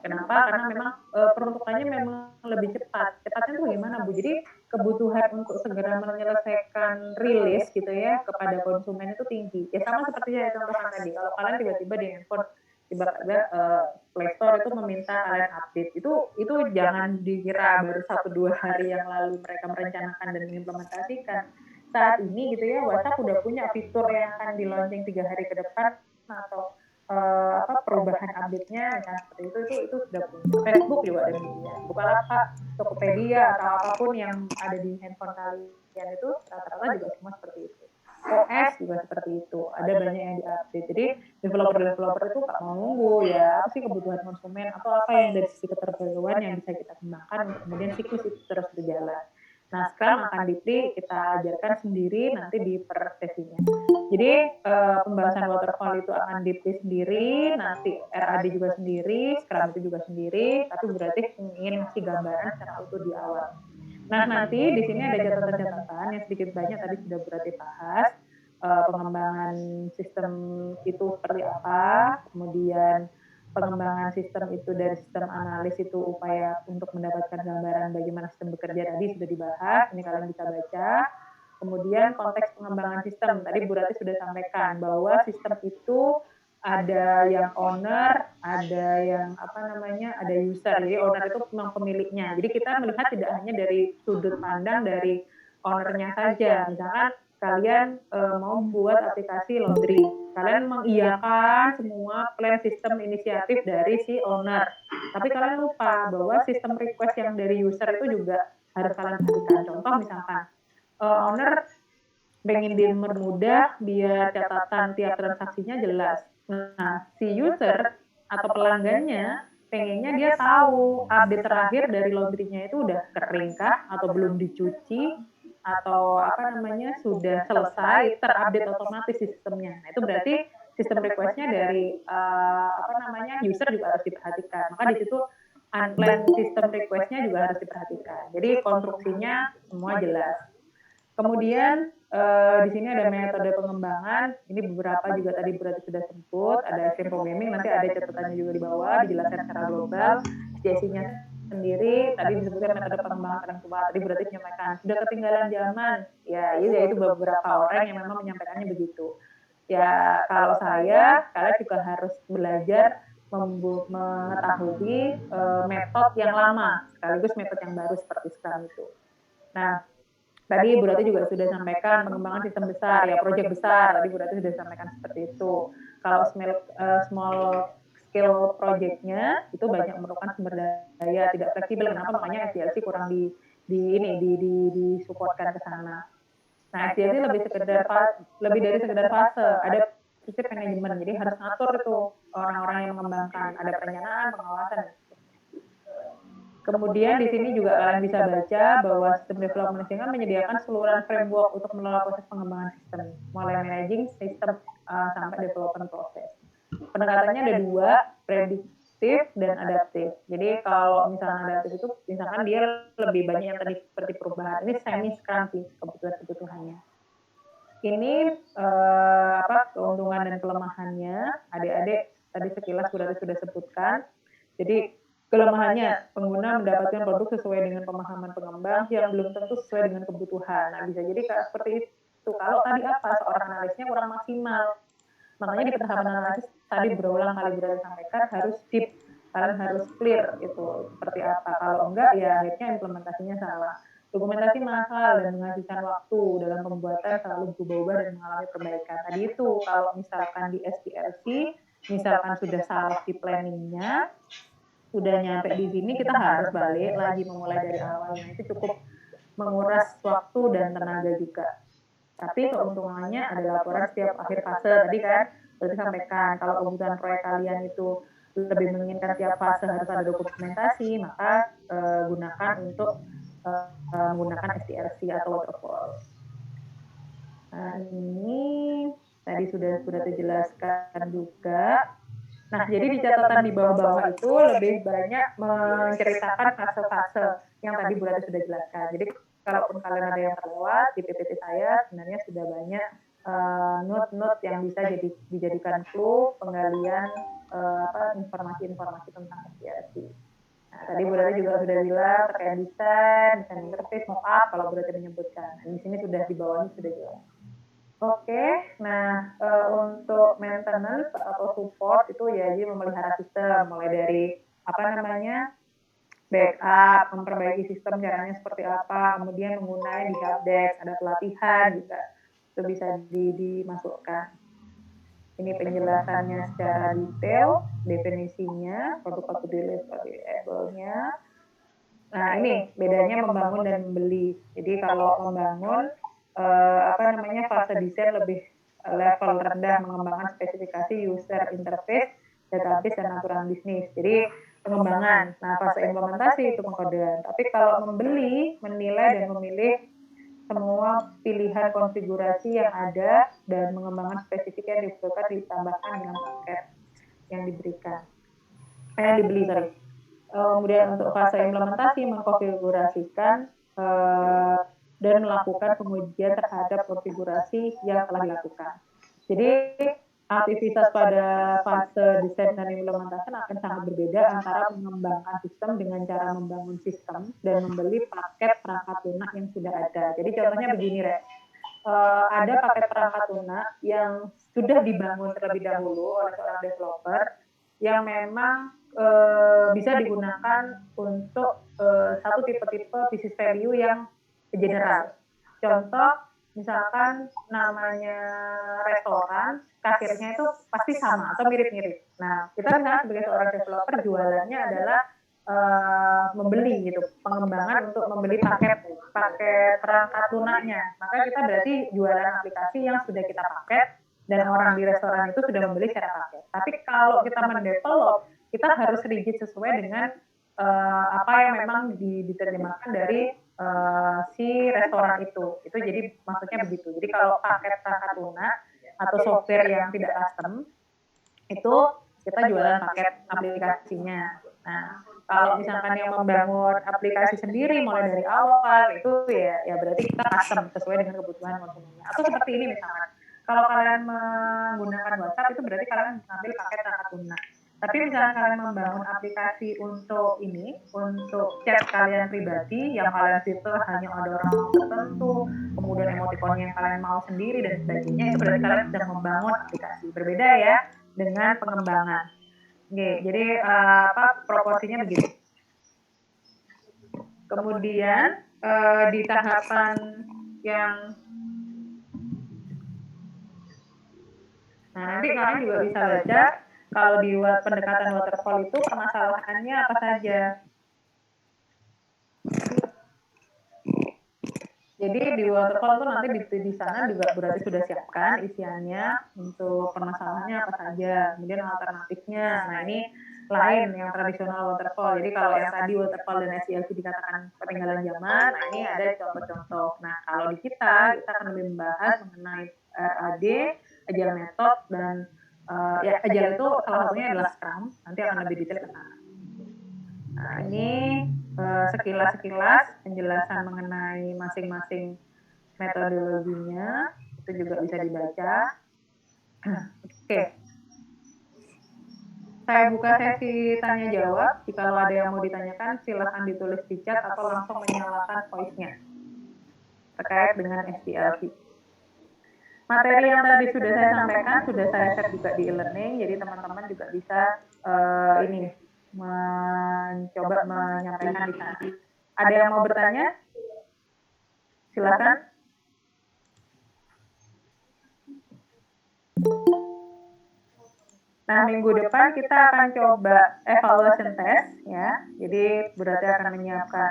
Kenapa? Karena memang peruntukannya memang lebih cepat. Cepatnya itu gimana, Bu? Jadi kebutuhan untuk segera menyelesaikan rilis gitu ya kepada konsumen itu tinggi. Ya sama seperti yang contohkan tadi. Kalau kalian tiba-tiba di handphone tiba-tiba Play Store itu meminta kalian update, itu jangan dikira baru 1-2 hari yang lalu mereka merencanakan dan mengimplementasikan. Saat ini gitu ya, WhatsApp udah punya fitur yang akan di launching 3 hari ke depan atau perubahan update-nya misalnya seperti itu sudah punya. Facebook juga demikian. Bukalapak, Tokopedia atau apapun yang ada di handphone kalian itu rata-rata juga semua seperti itu. OS juga seperti itu. Ada banyak yang diupdate. Jadi developer itu nggak mau nunggu ya apa sih kebutuhan konsumen atau apa yang dari sisi keterbaruan yang bisa kita kembangkan untuk kemudian siklus itu terus berjalan. Nah, Scrum akan kita ajarkan sendiri nanti di per sesinya. Jadi pembahasan waterfall itu akan dipilih sendiri, nanti RAD juga sendiri, Scrum itu juga sendiri, tapi berarti ingin ngasih gambaran secara utuh di awal. Nah, nanti di sini ada catatan-catatan yang sedikit banyak tadi sudah berarti bahas, pengembangan sistem itu seperti apa, kemudian pengembangan sistem itu dari sistem analis itu upaya untuk mendapatkan gambaran bagaimana sistem bekerja tadi sudah dibahas, ini kalian bisa baca. Kemudian konteks pengembangan sistem, tadi Bu Rati sudah sampaikan bahwa sistem itu ada yang owner, ada yang ada user. Jadi owner itu memang pemiliknya. Jadi kita melihat tidak hanya dari sudut pandang dari ownernya saja. Misalkan kalian mau buat aplikasi laundry, kalian mengiyakan semua plan sistem inisiatif dari si owner. Tapi kalian lupa bahwa sistem request yang dari user itu juga harus kalian perhatikan. Contoh misalkan owner pengen dipermudah biar catatan tiap transaksinya jelas. Nah, si user atau pelanggannya pengennya dia tahu update terakhir dari laundry-nya itu udah kering kah atau belum dicuci atau sudah selesai terupdate otomatis sistemnya. Nah, itu berarti sistem request-nya dari user juga harus diperhatikan. Maka di situ unplanned system request-nya juga harus diperhatikan. Jadi konstruksinya semua jelas. Kemudian di sini ada metode pengembangan. Ini beberapa juga tadi berarti sudah sebut. Ada extreme programming, nanti ada catatannya juga di bawah, dijelaskan secara global. SJC-nya sendiri, tadi disebutkan metode pengembangan paling tua. Tadi berarti menyampaikan sudah ketinggalan zaman. Ya, itu beberapa orang yang memang menyampaikannya begitu. Ya, kalau saya, kalian juga harus belajar mengetahui metode yang lama, sekaligus metode yang baru seperti Scrum itu. Nah, tadi Bu Rati juga sudah sampaikan pengembangan sistem besar, ya proyek besar, tadi Bu Rati sudah sampaikan seperti itu. Kalau small scale project-nya itu banyak memerlukan sumber daya tidak fleksibel, kenapa makanya SDLC kurang disupportkan ke sana. Nah, SDLC lebih dari sekedar fase, ada prinsip manajemen, jadi harus ngatur itu orang-orang yang mengembangkan, ada perencanaan, pengawasan. Kemudian di sini juga kalian bisa baca bahwa sistem development kan menyediakan seluruh framework untuk mengelola proses pengembangan sistem, mulai managing sistem sampai development proses. Pendekatannya ada dua, prediktif dan adaptif. Jadi kalau misalnya adaptif itu, misalkan dia lebih banyak yang tadi seperti perubahan, ini semi Scrum sih kebutuhannya. Ini keuntungan dan kelemahannya, adik-adik tadi sekilas sudah sebutkan. Jadi kelemahannya, pengguna mendapatkan produk sesuai dengan pemahaman pengembang yang belum tentu sesuai dengan kebutuhan. Nah, bisa jadi seperti itu. Kalau tadi seorang analisnya kurang maksimal. Makanya di tahapan analisis tadi berulang kali sampaikan harus deep, kalian harus clear itu seperti apa. Kalau enggak ya akhirnya implementasinya salah. Dokumentasi mahal dan menghabiskan waktu dalam pembuatan selalu berubah-ubah dan mengalami perbaikan. Tadi itu kalau misalkan di SDLC, misalkan sudah salah di planningnya, sudah nyampe di sini kita harus balik lagi memulai dari awal. Nah, itu cukup menguras waktu dan tenaga juga. Tapi keuntungannya ada laporan setiap akhir fase. Tadi kan berarti sampaikan kalau kebutuhan proyek kalian itu lebih menginginkan setiap fase harus ada dokumentasi, maka gunakan untuk menggunakan SDLC atau waterfall. Nah, ini tadi sudah dijelaskan juga. Nah, jadi di catatan di bawah-bawah itu lebih banyak menceritakan fase-fase yang tadi Bu Rati sudah jelaskan. Jadi, kalaupun kalian ada yang terlewat, di PPT saya sebenarnya sudah banyak note-note yang bisa dijadikan clue penggalian informasi-informasi tentang SDLC. Nah, tadi Bu Rati juga sudah bilang terkait desain interface, mock-up, kalau Bu Rati menyebutkan. Nah, di sini sudah di bawahnya sudah jelas. Oke, nah untuk maintenance atau support itu ya jadi memelihara sistem mulai dari backup, memperbaiki sistem caranya seperti apa, kemudian menggunakan di helpdesk, ada pelatihan juga itu bisa dimasukkan. Ini penjelasannya secara detail, definisinya, produk atau deliverable-nya. Nah, ini bedanya membangun dan membeli. Jadi kalau membangun fase desain lebih level rendah, mengembangkan spesifikasi user interface, database dan aturan bisnis. Jadi pengembangan. Nah, fase implementasi itu pengkodean. Tapi kalau membeli, menilai dan memilih semua pilihan konfigurasi yang ada dan mengembangkan spesifik yang dibutuhkan ditambahkan dengan paket yang diberikan. Yang dibeli, sorry. Kemudian untuk fase implementasi mengkonfigurasikan dan melakukan pengujian terhadap konfigurasi yang telah dilakukan. Jadi aktivitas pada fase desain dan implementasi akan sangat berbeda antara mengembangkan sistem dengan cara membangun sistem dan membeli paket perangkat lunak yang sudah ada. Jadi contohnya begini, Rek. Ada paket perangkat lunak yang sudah dibangun terlebih dahulu oleh seorang developer yang memang bisa digunakan untuk satu tipe-tipe business value yang general. Contoh, misalkan namanya restoran, kasirnya itu pasti sama atau mirip-mirip. Nah, kita misalnya sebagai seorang developer jualannya adalah membeli gitu, pengembangan untuk membeli paket perangkat lunaknya. Maka kita berarti jualan aplikasi yang sudah kita paket dan orang di restoran itu sudah membeli secara paket. Tapi kalau kita mendevelop, kita harus rigid sesuai dengan apa yang memang diterjemahkan dari si restoran itu. Itu jadi maksudnya begitu. Jadi kalau paket perangkat lunak atau software yang tidak custom, itu kita jualan paket aplikasinya. Nah, kalau misalkan yang membangun aplikasi sendiri mulai dari awal itu ya berarti kita custom sesuai dengan kebutuhan konsumennya. Atau seperti ini misalkan, kalau kalian menggunakan WhatsApp itu berarti kalian mengambil paket perangkat lunak. Tapi misalnya kalian membangun aplikasi untuk untuk chat kalian pribadi, yang kalian fitur hanya ada orang tertentu, kemudian emoticon yang kalian mau sendiri dan sebagainya, itu berarti kalian sedang membangun aplikasi. Berbeda ya dengan pengembangan. Oke, jadi proporsinya begitu. Kemudian di tahapan yang nanti kalian juga bisa baca kalau di pendekatan waterfall itu permasalahannya apa saja. Jadi di waterfall itu nanti di sana juga berarti sudah siapkan isiannya untuk permasalahannya apa saja, kemudian alternatifnya. Nah ini lain yang tradisional waterfall. Jadi kalau yang tadi waterfall dan SDLC dikatakan ketinggalan zaman, nah ini ada contoh-contoh. Nah kalau di kita akan lebih membahas mengenai RAD, agile method, dan ya agile itu salah satunya adalah Scrum. Nanti akan lebih detail ke sana. Nah ini sekilas-sekilas penjelasan mengenai masing-masing metodologinya, itu juga bisa dibaca. Oke. Saya buka sesi tanya jawab. Jika ada yang mau ditanyakan, silahkan ditulis di chat atau langsung menyalakan voice-nya terkait dengan SDLC. Materi yang tadi sudah saya sampaikan, sudah saya share juga di e-learning, jadi teman-teman juga bisa mencoba menyampaikan di sana. Ada yang mau bertanya? Silakan. Nah, minggu depan kita akan coba evaluation test ya. Jadi berarti akan menyiapkan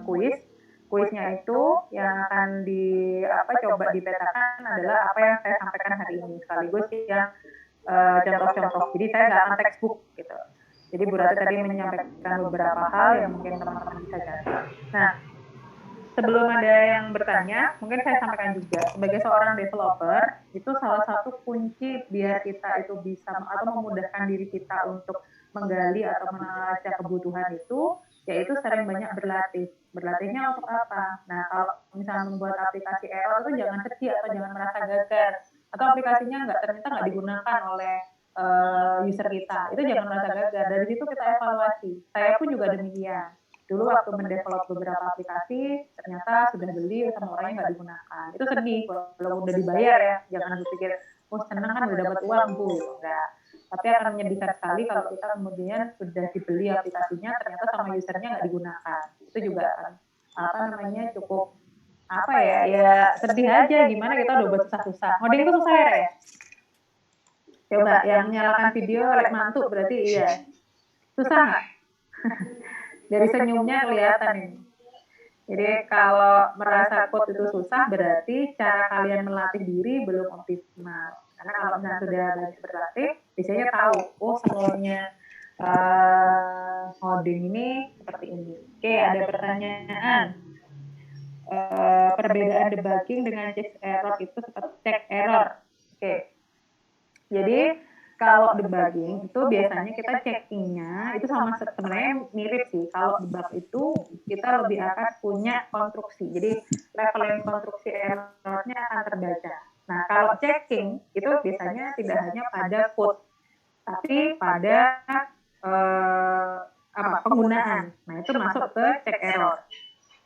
kuis. Kuisnya itu yang akan coba dipetakan adalah apa yang saya sampaikan hari ini, sekaligus yang contoh-contoh. Jadi saya nggak akan textbook gitu. Jadi berarti tadi menyampaikan beberapa hal yang mungkin teman-teman bisa catat. Nah, sebelum ada yang bertanya, mungkin saya sampaikan juga, sebagai seorang developer, itu salah satu kunci biar kita itu bisa atau memudahkan diri kita untuk menggali atau menelacak kebutuhan itu, yaitu sering banyak berlatih. Berlatihnya untuk apa? Nah, kalau misalnya membuat aplikasi error itu jangan sedih atau jangan merasa gagal. Atau aplikasinya ternyata nggak digunakan oleh user kita. Itu jangan merasa gagal. Dari situ kita evaluasi. Saya pun juga demikian. Dulu waktu mendevelop beberapa aplikasi, ternyata sudah beli sama orangnya nggak digunakan. Itu sedih, kalau udah dibayar ya. Jangan berpikir, oh senang kan udah dapat uang, Bu. Enggak. Tapi akan menyedihkan sekali kalau kita kemudian sudah dibeli aplikasinya, ternyata sama usernya nggak digunakan. Itu juga cukup ya sedih aja, gimana kita udah buat susah-susah. Ngoding itu susah ya? Coba yang nyalakan video lek mantuk berarti iya. Susah nggak? Dari senyumnya kelihatan ini. Jadi kalau merasa code itu susah berarti cara kalian melatih diri belum optimal. Karena kalau misalnya sudah banyak berlatih, biasanya tahu, oh flow-nya coding ini seperti ini. Oke, ada pertanyaan. Perbedaan debugging dengan check error itu seperti check error. Oke. Jadi kalau debugging itu biasanya kita checkingnya itu sama sebenarnya mirip sih. Kalau debug itu kita lebih akan punya konstruksi. Jadi level konstruksi errornya akan terbaca. Nah kalau checking itu biasanya tidak hanya pada code, tapi pada penggunaan. Nah itu masuk ke check error.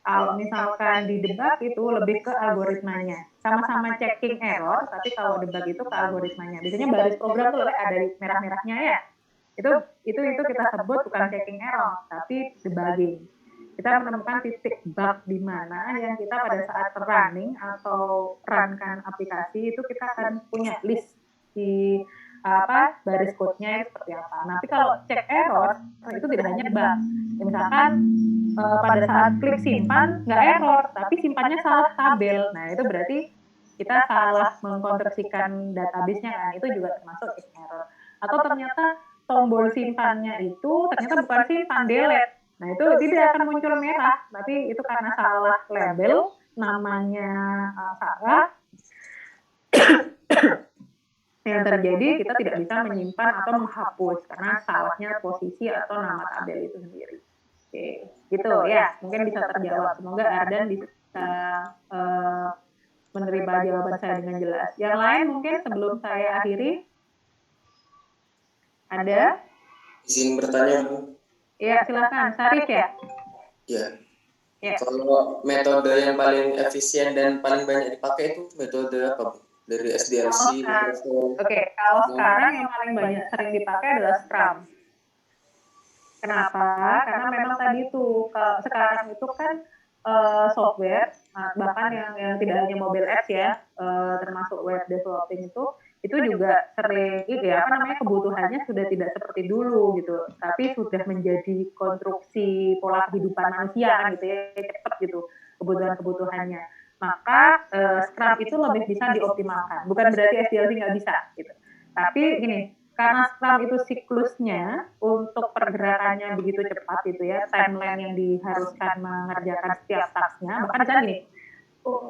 Kalau misalkan di debug itu lebih ke algoritmanya. Sama-sama checking error, tapi kalau debug itu ke algoritmanya. Biasanya baris program tuh ada merah-merahnya ya. Itu kita sebut bukan checking error, tapi debugging. Kita menemukan titik bug di mana yang kita pada saat running atau runkan aplikasi itu kita akan punya list di baris code-nya seperti apa. Nah, tapi kalau check error itu tidak hanya bug. Misalkan pada saat klik simpan nggak error, tapi simpannya salah tabel. Nah itu berarti kita salah mengkonversikan database-nya kan, itu juga termasuk error. Atau ternyata tombol simpannya itu ternyata bukan simpan, delete. Nah itu tidak akan muncul merah, tapi itu karena salah label, namanya salah. Yang terjadi kita tidak bisa menyimpan atau menghapus karena salahnya posisi atau nama tabel itu sendiri. Oke, gitu ya. Mungkin bisa terjawab. Semoga Ardan bisa menerima jawaban saya dengan jelas. Yang lain mungkin sebelum saya akhiri, ada? Izin bertanya, Bu. Ya, silakan. Sarif ya? Ya. Kalau metode yang paling efisien dan paling banyak dipakai itu metode apa, Bu? Dari SDLC? Oke, kalau sekarang yang paling banyak sering dipakai adalah Scrum. Kenapa? Karena memang tadi tuh sekarang itu kan software, bahkan yang tidak hanya mobile apps ya, termasuk web developing itu juga sering kebutuhannya sudah tidak seperti dulu gitu, tapi sudah menjadi konstruksi pola kehidupan manusia kan gitu ya, cepat gitu kebutuhannya. Maka Scrum itu lebih bisa dioptimalkan. Bukan berarti SDLC nggak bisa gitu. Tapi gini, karena Scrum itu siklusnya untuk pergerakannya begitu cepat gitu ya, timeline yang diharuskan mengerjakan setiap tasknya, bahkan misalnya gini,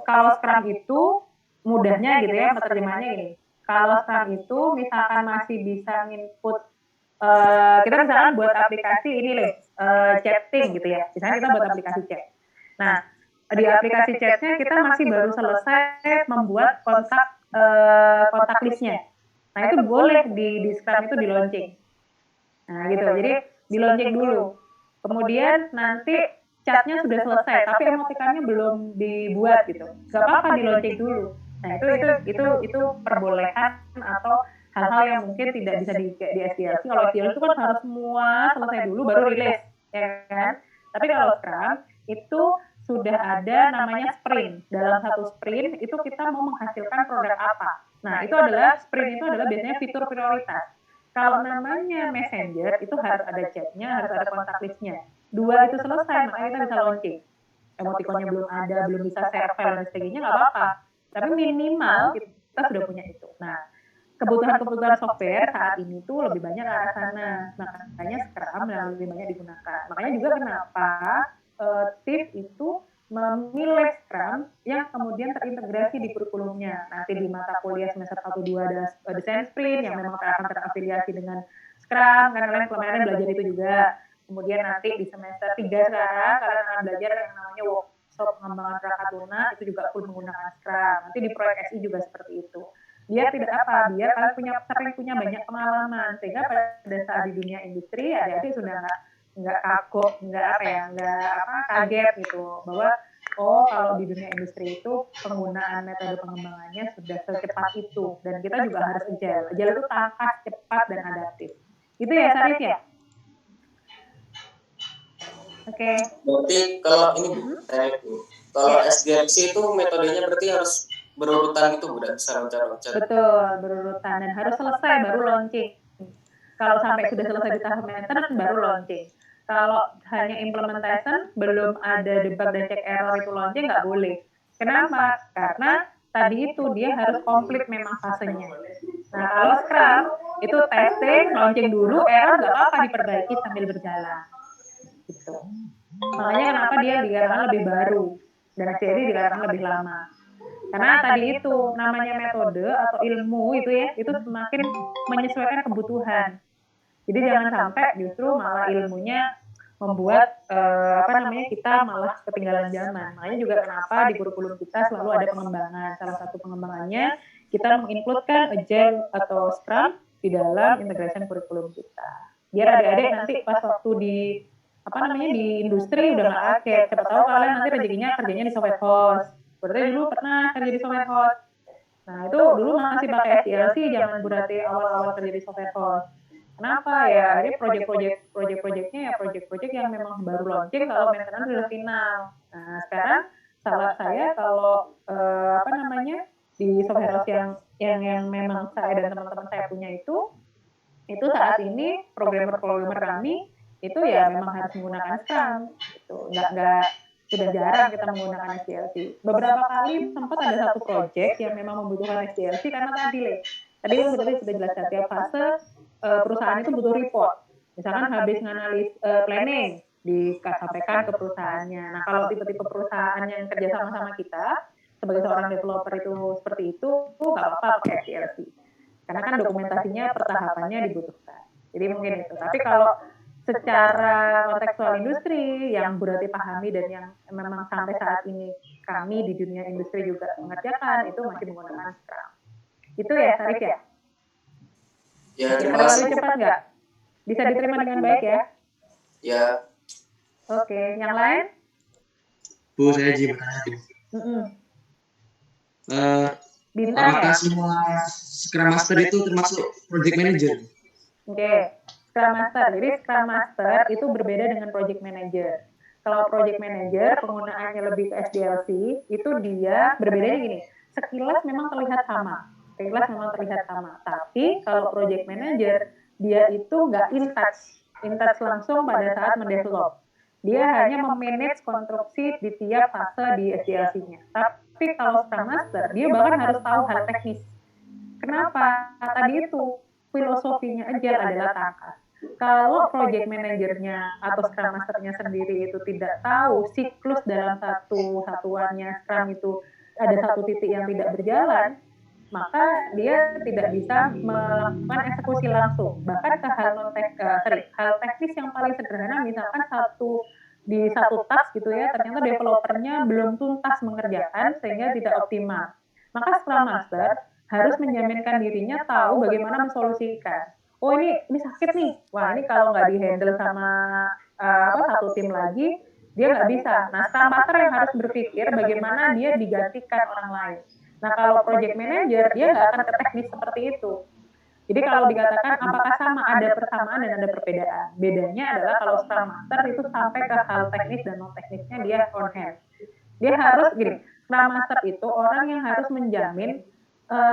kalau Scrum itu mudahnya gitu ya, penerjemahannya gini, kalau Scrum itu misalkan masih bisa input, kita misalkan buat aplikasi ini loh, chatting gitu ya, misalnya kita buat aplikasi chat. Nah, di aplikasi chatnya kita masih baru selesai membuat kontak listnya. Nah itu boleh di Scrum itu di launching. Nah gitu, jadi di launching dulu. Kemudian nanti chatnya sudah selesai, tapi emotikannya belum dibuat gitu. Gak apa-apa di launching dulu. Nah itu perbolehan atau hal-hal yang mungkin tidak bisa di SDLC. Kalau SDLC itu kan harus semua selesai dulu baru rilis, ya kan? Tapi kalau Scrum itu sudah ada namanya sprint. Dalam satu sprint itu kita mau menghasilkan produk apa. Nah, itu adalah sprint itu adalah biasanya fitur prioritas. Kalau namanya messenger itu harus ada chatnya, harus ada kontak listnya. Dua itu selesai, maka kita bisa launching. Emotikonnya belum ada, belum bisa share file dan sebagainya, nggak apa-apa. Tapi minimal kita sudah punya itu. Nah, kebutuhan-kebutuhan software saat ini tuh lebih banyak ke arah sana. Makanya Scrum lebih banyak digunakan. Makanya juga kenapa TIF itu memilih Scrum yang kemudian terintegrasi di kurikulumnya. Nanti di mata kuliah semester 1-2 ada desain sprint yang memang akan terafiliasi dengan Scrum, kan kalian kemarin belajar itu juga. Kemudian nanti di semester 3 sekarang kalian akan belajar yang namanya workshop pengembangan perangkat lunak, itu juga full menggunakan Scrum. Nanti di proyek SI juga seperti itu. Biar tidak apa, biar kalian sering punya banyak pengalaman, sehingga pada saat di dunia industri adik-adik sudah nggak kaget, nggak kaget gitu bahwa kalau di dunia industri itu penggunaan metode pengembangannya sudah secepat itu, dan kita juga harus agile itu tangkas, cepat dan adaptif. Itu ya Sarif ya. Oke. Berarti kalau ini Bu, kalau SDLC itu metodenya berarti harus berurutan gitu, udah bisa loncat-loncat. Betul, berurutan dan harus selesai baru launching. Kalau sampai sudah selesai di tahap maintenance baru launching. Kalau hanya implementation, belum ada debug dan check error itu launching nggak boleh. Kenapa? Karena tadi itu dia harus komplit memang fasenya. Nah kalau Scrum itu testing, launching dulu, error nggak apa-apa diperbaiki sambil berjalan. Gitu. Makanya kenapa dia dikatakan lebih baru dan SDLC dikatakan lebih lama. Karena tadi itu namanya metode atau ilmu itu ya, itu semakin menyesuaikan kebutuhan. Jadi jangan sampai justru malah ilmunya membuat kita malah ketinggalan zaman. Makanya juga kenapa di kurikulum kita selalu ada pengembangan. Salah satu pengembangannya kita mengincludekan Agile atau Scrum di dalam integration kurikulum kita. Biar adik-adik nanti pas waktu di di industri udah nggak kaget. Siapa tahu kalian nanti rezekinya kerjanya di software house. Berarti dulu pernah kerja di software house. Nah itu dulu masih pakai SDLC, jangan berarti awal-awal kerja di software house. Kenapa ya? Ini proyek-proyeknya ya proyek-proyek yang memang baru launching kalau maintenance sudah final. Nah sekarang salah saya kalau di software house yang memang saya dan teman-teman saya punya itu saat ini programmer-programmer kami itu ya memang harus menggunakan Scrum. Gitu. Nggak sudah jarang kita menggunakan SDLC. Beberapa kali sempat ada satu project yang memang membutuhkan SDLC karena tadi kan berarti sudah jelaskan tiap fase perusahaan itu butuh report. Misalkan habis nganalis planning disampaikan ke perusahaannya. Nah kalau tipe-tipe perusahaan yang kerja sama-sama kita sebagai seorang developer itu seperti itu nggak apa-apa pakai SDLC. Karena kan dokumentasinya pertahapannya dibutuhkan. Jadi mungkin itu. Tapi kalau secara kontekstual industri yang berarti pahami dan yang memang sampai saat ini kami di dunia industri juga mengerjakan itu masih menggunakan Scrum. Itu ya, Sarif ya? Ya, terima kasih. Terlalu cepat nggak? Bisa diterima dengan baik ya? Ya. Oke, yang lain? Bu, saya izin bertanya, Bu. Apakah semua Scrum Master itu termasuk Project Manager? Oke, Scrum Master. Jadi Scrum Master itu berbeda dengan Project Manager. Kalau Project Manager penggunaannya lebih ke SDLC, itu dia berbedanya gini. Sekilas memang terlihat sama. Tapi kalau Project Manager, dia itu nggak in touch langsung pada saat mendevelop. Dia hanya memanage konstruksi di tiap fase di SDLC-nya. Tapi kalau Scrum Master, dia bahkan harus tahu hal teknis. Kenapa? Tadi itu filosofinya Agile adalah tangkas. Kalau project manajernya atau Scrum Masternya sendiri itu tidak tahu siklus dalam satu satuannya Scrum itu ada satu titik yang tidak berjalan, maka dia tidak bisa melakukan eksekusi langsung. Bahkan ke hal teknis yang paling sederhana, misalkan di satu task gitu ya, ternyata developernya belum tuntas mengerjakan sehingga tidak optimal. Maka Scrum Master harus menjaminkan dirinya tahu bagaimana mensolusikan. Oh ini sakit nih, wah ini kalau nggak dihandle sama satu tim lagi, dia nggak bisa. Nah, Scrum Master yang harus berpikir bagaimana dia digantikan orang lain. Nah, kalau project manager, dia nggak akan ke teknis seperti itu. Jadi kalau dikatakan apakah sama, ada persamaan dan ada perbedaan. Bedanya adalah kalau Scrum Master itu sampai ke hal teknis dan non teknisnya dia on hand. Dia harus gini, Scrum Master itu orang yang harus menjamin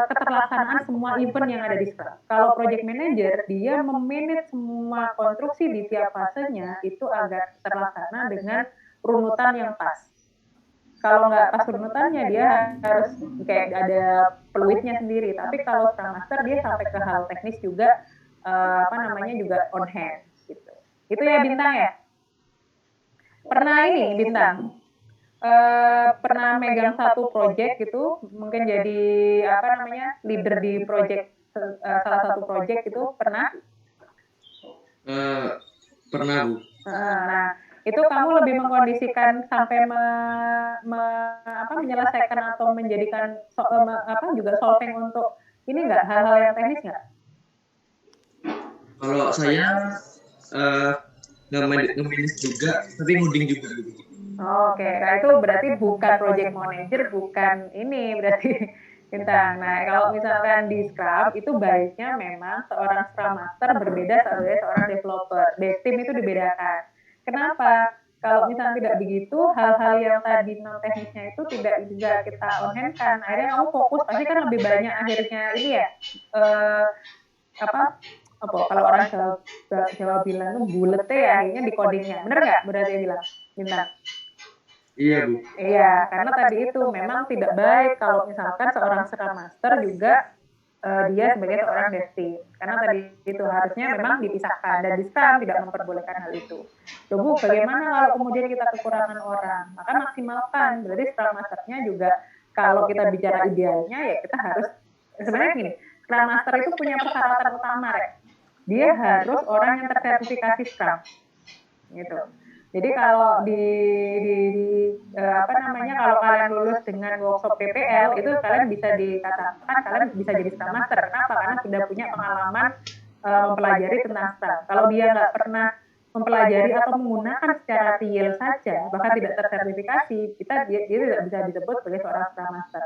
keterlaksanaan semua event yang ada di Scrum. Kalau project manager, dia memanage semua konstruksi di tiap fasenya itu agar terlaksana dengan runutan yang pas. Kalau nggak pas runutannya, dia harus kayak ada peluitnya sendiri. Tapi kalau Scrum Master, dia sampai ke hal teknis juga, juga on hand. Gitu. Itu ya Bintang ya? Pernah ini Bintang? Pernah megang satu project gitu, mungkin jadi leader di project salah satu project itu pernah? Pernah Bu. Nah itu kamu lebih mengkondisikan sampai menyelesaikan atau menjadikan juga solving untuk ini nggak hal-hal yang teknis nggak? Kalau saya nge-manage juga, tapi ngoding juga. Oke, nah itu berarti bukan project manager, bukan ini berarti Bintang. Nah, kalau misalkan di Scrum itu baiknya memang seorang Scrum Master berbeda dari seorang developer. Tim itu dibedakan. Kenapa? Kalau misalnya tidak begitu, hal-hal yang tadi non teknisnya itu tidak juga kita on hand kan. Akhirnya kamu fokus pasti kan lebih banyak akhirnya ini ya kalau orang Jawa bilang tuh bulet ya akhirnya di codingnya. Bener nggak berarti bilang Bintang? Iya Bu. Iya, karena tadi itu memang tidak baik kalau misalkan seorang Scrum Master juga dia sebagai seorang dev team. Karena tadi itu harusnya memang dipisahkan dan di Scrum tidak memperbolehkan hal itu. Coba bagaimana kalau kemudian kita kekurangan orang? Maka maksimalkan. Berarti Scrum Master-nya juga kalau kita bicara idealnya ya kita harus sebenarnya gini, Scrum Master itu punya persyaratan utama, Rek. Dia harus orang yang tersertifikasi Scrum. Gitu. Jadi kalau kalau kalian lulus dengan workshop PPL itu kalian bisa dikatakan kalian bisa jadi Scrum Master. Kenapa? Karena sudah punya pengalaman mempelajari tentang Scrum. Kalau dia nggak pernah mempelajari atau menggunakan secara real saja, bahkan tidak tersertifikasi, dia tidak bisa disebut sebagai seorang Scrum Master.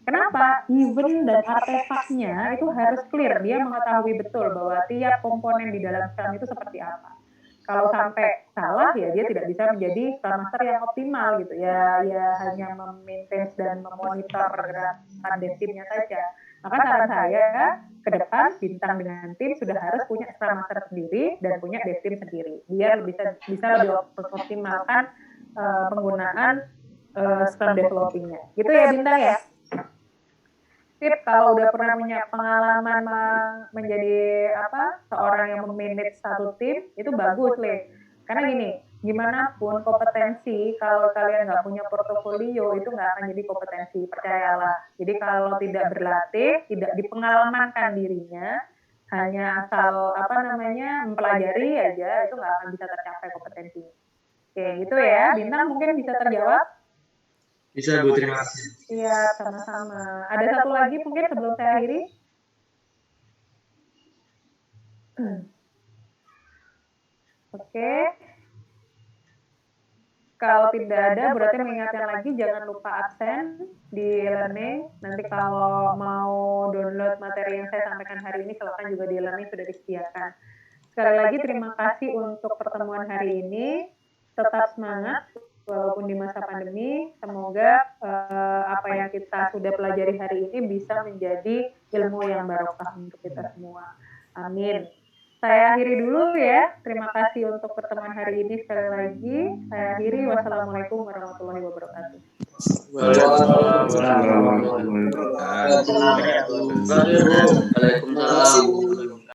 Kenapa? Event dan artefaknya itu harus clear. Dia mengetahui betul bahwa tiap komponen di dalam Scrum itu seperti apa. Kalau sampai salah ya dia tidak bisa menjadi Scrum Master yang optimal gitu ya hanya memaintain dan memonitor pergerakan dev timnya saja. Maka saran saya ke depan Bintang dengan tim sudah harus punya Scrum Master sendiri dan punya dev tim sendiri biar bisa lebih optimalkan penggunaan Scrum developingnya. Gitu ya Bintang ya. Tip kalau udah pernah punya pengalaman menjadi seorang yang memanage satu tim itu bagus Le. Karena gimana pun kompetensi kalau kalian nggak punya portofolio itu nggak akan jadi kompetensi, percayalah. Jadi kalau tidak berlatih, tidak dipengalamankan dirinya, hanya asal mempelajari aja itu nggak akan bisa tercapai kompetensinya. Oke gitu ya, Bintang mungkin bisa terjawab. Bisa Bu, terima kasih. Iya, sama-sama. Ada satu lagi mungkin sebelum saya akhiri? Oke. Kalau tidak ada, berarti mengingatkan lagi jangan lupa absen di e-learning. Nanti kalau mau download materi yang saya sampaikan hari ini, silakan juga di e-learning sudah disediakan. Sekali lagi terima kasih untuk pertemuan hari ini. Tetap semangat. Walaupun di masa pandemi, semoga apa yang kita sudah pelajari hari ini bisa menjadi ilmu yang barokah untuk kita semua. Amin. Saya akhiri dulu ya. Terima kasih untuk pertemuan hari ini sekali lagi. Saya akhiri. Wassalamualaikum warahmatullahi wabarakatuh. Waalaikumsalam.